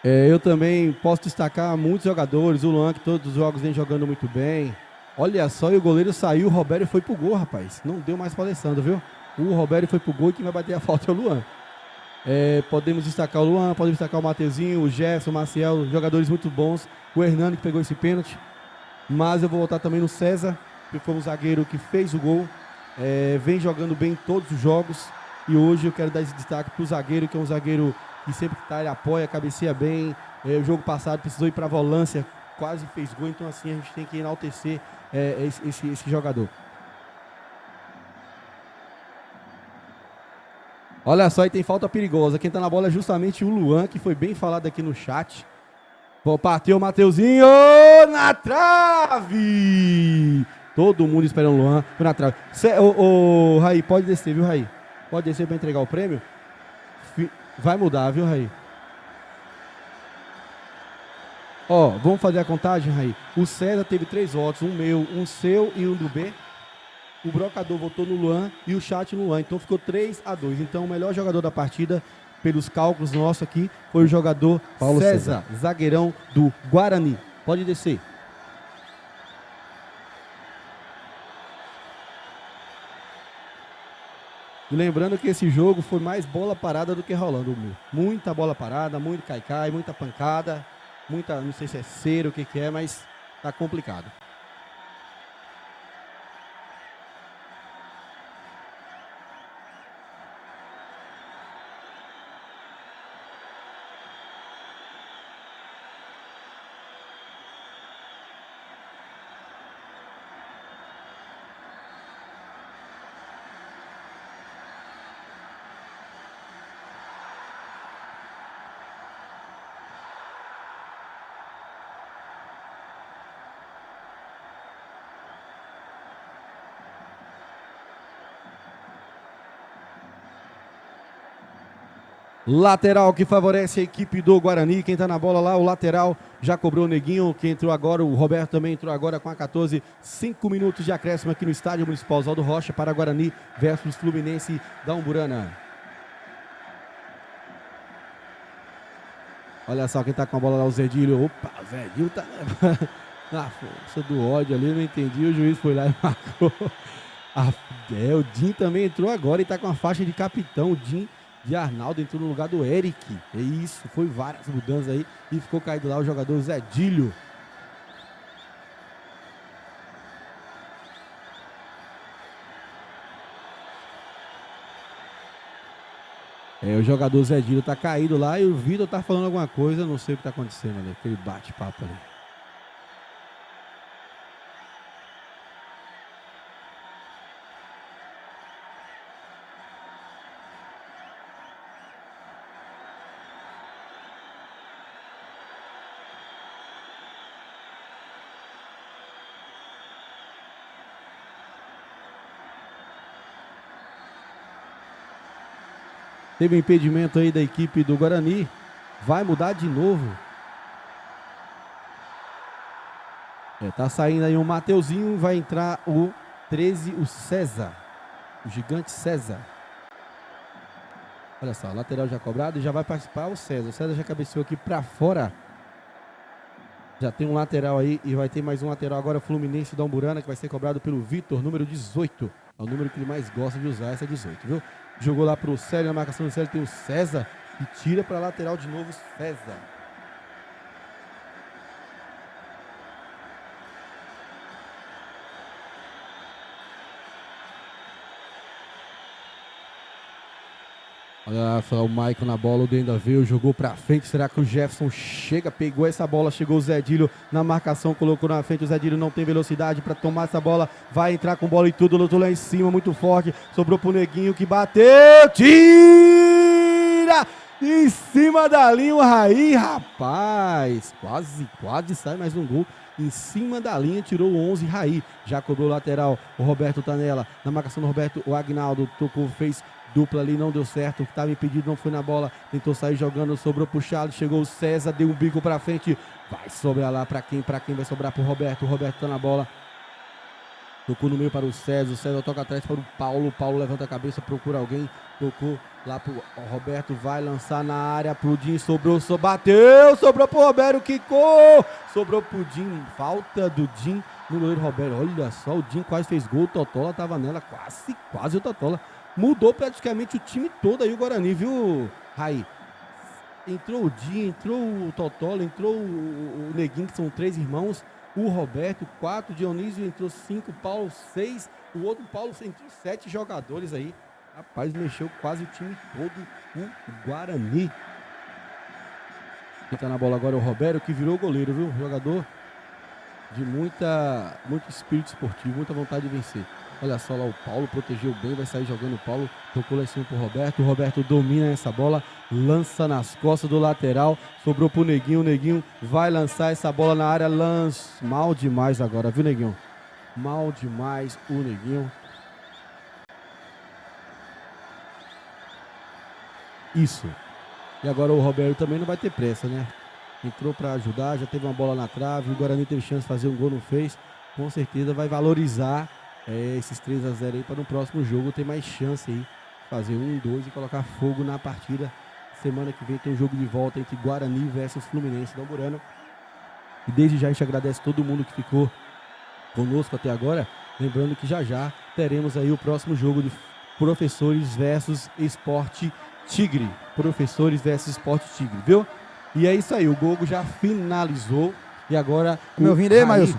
S2: Eu também posso destacar muitos jogadores. O Luan, que todos os jogos vem jogando muito bem. Olha só, e o goleiro saiu, o Roberto foi pro gol, rapaz. Não deu mais para o Alessandro, viu? O Roberto foi pro gol e quem vai bater a falta é o Luan. Podemos destacar o Luan, podemos destacar o Mateuzinho, o Jefferson, o Maciel, jogadores muito bons. O Hernando que pegou esse pênalti. Mas eu vou voltar também no César, que foi o zagueiro que fez o gol. Vem jogando bem em todos os jogos. E hoje eu quero dar esse destaque pro zagueiro, que é um zagueiro que sempre que tá, ele apoia, cabeceia bem. O jogo passado precisou ir pra volância, quase fez gol, então assim a gente tem que enaltecer esse jogador. Olha só, e tem falta perigosa. Quem tá na bola é justamente o Luan, que foi bem falado aqui no chat. Pô, bateu o Mateuzinho na trave! Todo mundo esperando o Luan, foi na trave. Ô, Raí, pode descer, viu, Raí? Pode descer pra entregar o prêmio? Vai mudar, viu, Raí? Ó, vamos fazer a contagem, Raí. O César teve 3 votos, um meu, um seu e um do B. O Brocador votou no Luan e o chat no Luan. Então ficou 3-2. Então o melhor jogador da partida, pelos cálculos nossos aqui, foi o jogador
S3: Paulo
S2: César, zagueirão do Guarani. Pode descer. E lembrando que esse jogo foi mais bola parada do que rolando. Muita bola parada, muito cai-cai, muita pancada, muita, não sei se é cera, o que é, mas tá complicado. Lateral que favorece a equipe do Guarani. Quem tá na bola lá, o lateral já cobrou o Neguinho, que entrou agora. O Roberto também entrou agora com a 14. 5 minutos de acréscimo aqui no Estádio Municipal Oswaldo Rocha para Guarani versus Fluminense da Umburana. Olha só quem tá com a bola lá, o Zedilho. Opa, o Zedilho tá na força do ódio ali, não entendi. O juiz foi lá e marcou. O Dinho também entrou agora e tá com a faixa de capitão. O Dinho de Arnaldo entrou no lugar do Eric. É isso, foi várias mudanças aí e ficou caído lá o jogador Zedilho. O jogador Zedilho tá caído lá e o Vitor tá falando alguma coisa, não sei o que tá acontecendo ali, aquele bate-papo ali. Teve um impedimento aí da equipe do Guarani. Vai mudar de novo. Tá saindo aí o Mateuzinho. Vai entrar o 13, o César. O gigante César. Olha só, lateral já cobrado e já vai participar o César. O César já cabeceou aqui pra fora. Já tem um lateral aí e vai ter mais um lateral agora, Fluminense da Umburana, que vai ser cobrado pelo Vitor, número 18. É o número que ele mais gosta de usar, essa é 18, viu? Jogou lá pro Célio, na marcação do Célio tem o César e tira pra lateral de novo o César. Olha só o Maicon na bola, o Denda veio, jogou pra frente. Será que o Jefferson chega, pegou essa bola, chegou o Zedilho na marcação, colocou na frente. O Zedilho não tem velocidade pra tomar essa bola, vai entrar com bola e tudo, lutou lá em cima, muito forte. Sobrou pro Neguinho que bateu, tira! Em cima da linha o Raí, rapaz, quase sai mais um gol. Em cima da linha, tirou o 11, Raí. Já cobrou o lateral, o Roberto tá nela. Na marcação do Roberto, o Agnaldo tocou, fez dupla ali, não deu certo. O que estava impedido não foi na bola. Tentou sair jogando, sobrou pro Charles. Chegou o César, deu um bico pra frente. Vai sobrar lá pra quem? Pra quem vai sobrar pro Roberto. O Roberto tá na bola. Tocou no meio para o César. O César toca atrás para o Paulo. O Paulo levanta a cabeça, procura alguém. Tocou lá pro Roberto. Vai lançar na área pro Dinho. Sobrou, bateu. Sobrou pro Roberto. Quicou. Sobrou pro Dinho. Falta do Dinho no goleiro Roberto. Olha só, o Dinho quase fez gol. O Totola tava nela. Quase o Totola. Mudou praticamente o time todo aí, o Guarani, viu, Raí? Entrou o Dinho, entrou o Totola, entrou o Neguinho, que são 3 irmãos. O Roberto, 4. Dionísio entrou 5. Paulo, 6. O outro Paulo entrou 7 jogadores aí. Rapaz, mexeu quase o time todo, o Guarani. Quem tá na bola agora é o Roberto, que virou goleiro, viu? Jogador de muito espírito esportivo, muita vontade de vencer. Olha só lá o Paulo, protegeu bem, vai sair jogando o Paulo, tocou lá em cima pro Roberto. O Roberto domina essa bola, lança nas costas do lateral, sobrou pro Neguinho. O Neguinho vai lançar essa bola na área, mal demais agora, viu, Neguinho? Mal demais o Neguinho. Isso. E agora o Roberto também não vai ter pressa, né? Entrou para ajudar, já teve uma bola na trave, o Guarani teve chance de fazer um gol, não fez. Com certeza vai valorizar esses 3-0 aí para no próximo jogo ter mais chance aí, fazer 1-2 e colocar fogo na partida. Semana que vem tem um jogo de volta entre Guarani versus Fluminense da Umburana. E desde já a gente agradece todo mundo que ficou conosco até agora. Lembrando que já teremos aí o próximo jogo de Professores versus Sport Tigre. Professores versus Sport Tigre, viu? E é isso aí, o Gogo já finalizou. E agora
S3: Me ouvindo aí, Maílson?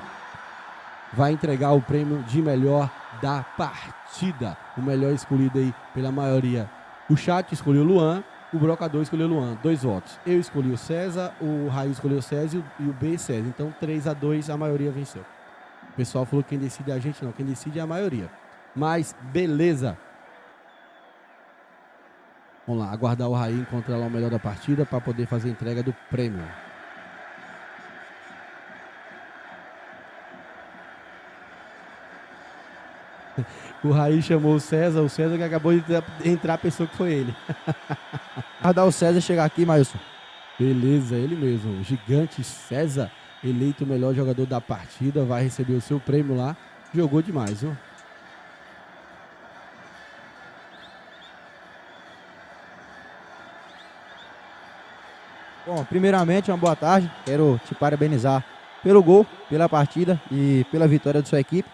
S2: vai entregar o prêmio de melhor da partida. O melhor escolhido aí pela maioria. O chat escolheu o Luan, o Brocador escolheu o Luan. 2 votos. Eu escolhi o César, o Raí escolheu o César e o B César. Então 3-2, a maioria venceu. O pessoal falou que quem decide é a gente, não. Quem decide é a maioria. Mas beleza. Vamos lá, aguardar o Raí encontrar lá o melhor da partida para poder fazer a entrega do prêmio. O Raí chamou o César que acabou de entrar, pensou que foi ele.
S3: Aguardar o César chegar aqui, Maílson.
S2: Beleza, ele mesmo. O gigante César, eleito o melhor jogador da partida, vai receber o seu prêmio lá. Jogou demais, viu?
S3: Bom, primeiramente, uma boa tarde. Quero te parabenizar pelo gol, pela partida e pela vitória da sua equipe.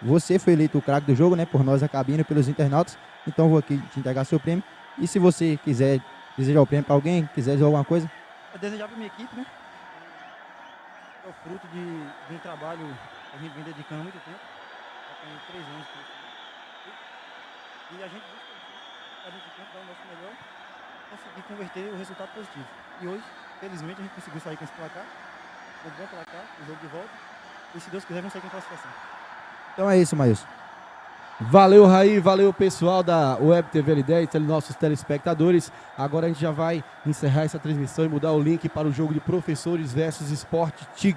S3: Você foi eleito o craque do jogo, né? Por nós, a cabine, pelos internautas. Então, vou aqui te entregar seu prêmio. E se você quiser desejar o prêmio para alguém, quiser dizer alguma coisa?
S6: Eu desejar para minha equipe, né? É o fruto de um trabalho que a gente vem dedicando há muito tempo. Já tem 3 anos. E a gente busca, a gente tenta dar o nosso melhor, conseguir converter o resultado positivo. E hoje, felizmente, a gente conseguiu sair com esse placar. Um bom placar, o jogo de volta. E se Deus quiser, vamos sair com a classificação.
S3: Então é isso, Maílson.
S2: Valeu, Raí, valeu, pessoal da Web TV L10, nossos telespectadores. Agora a gente já vai encerrar essa transmissão e mudar o link para o jogo de Professores versus Sport Tigre.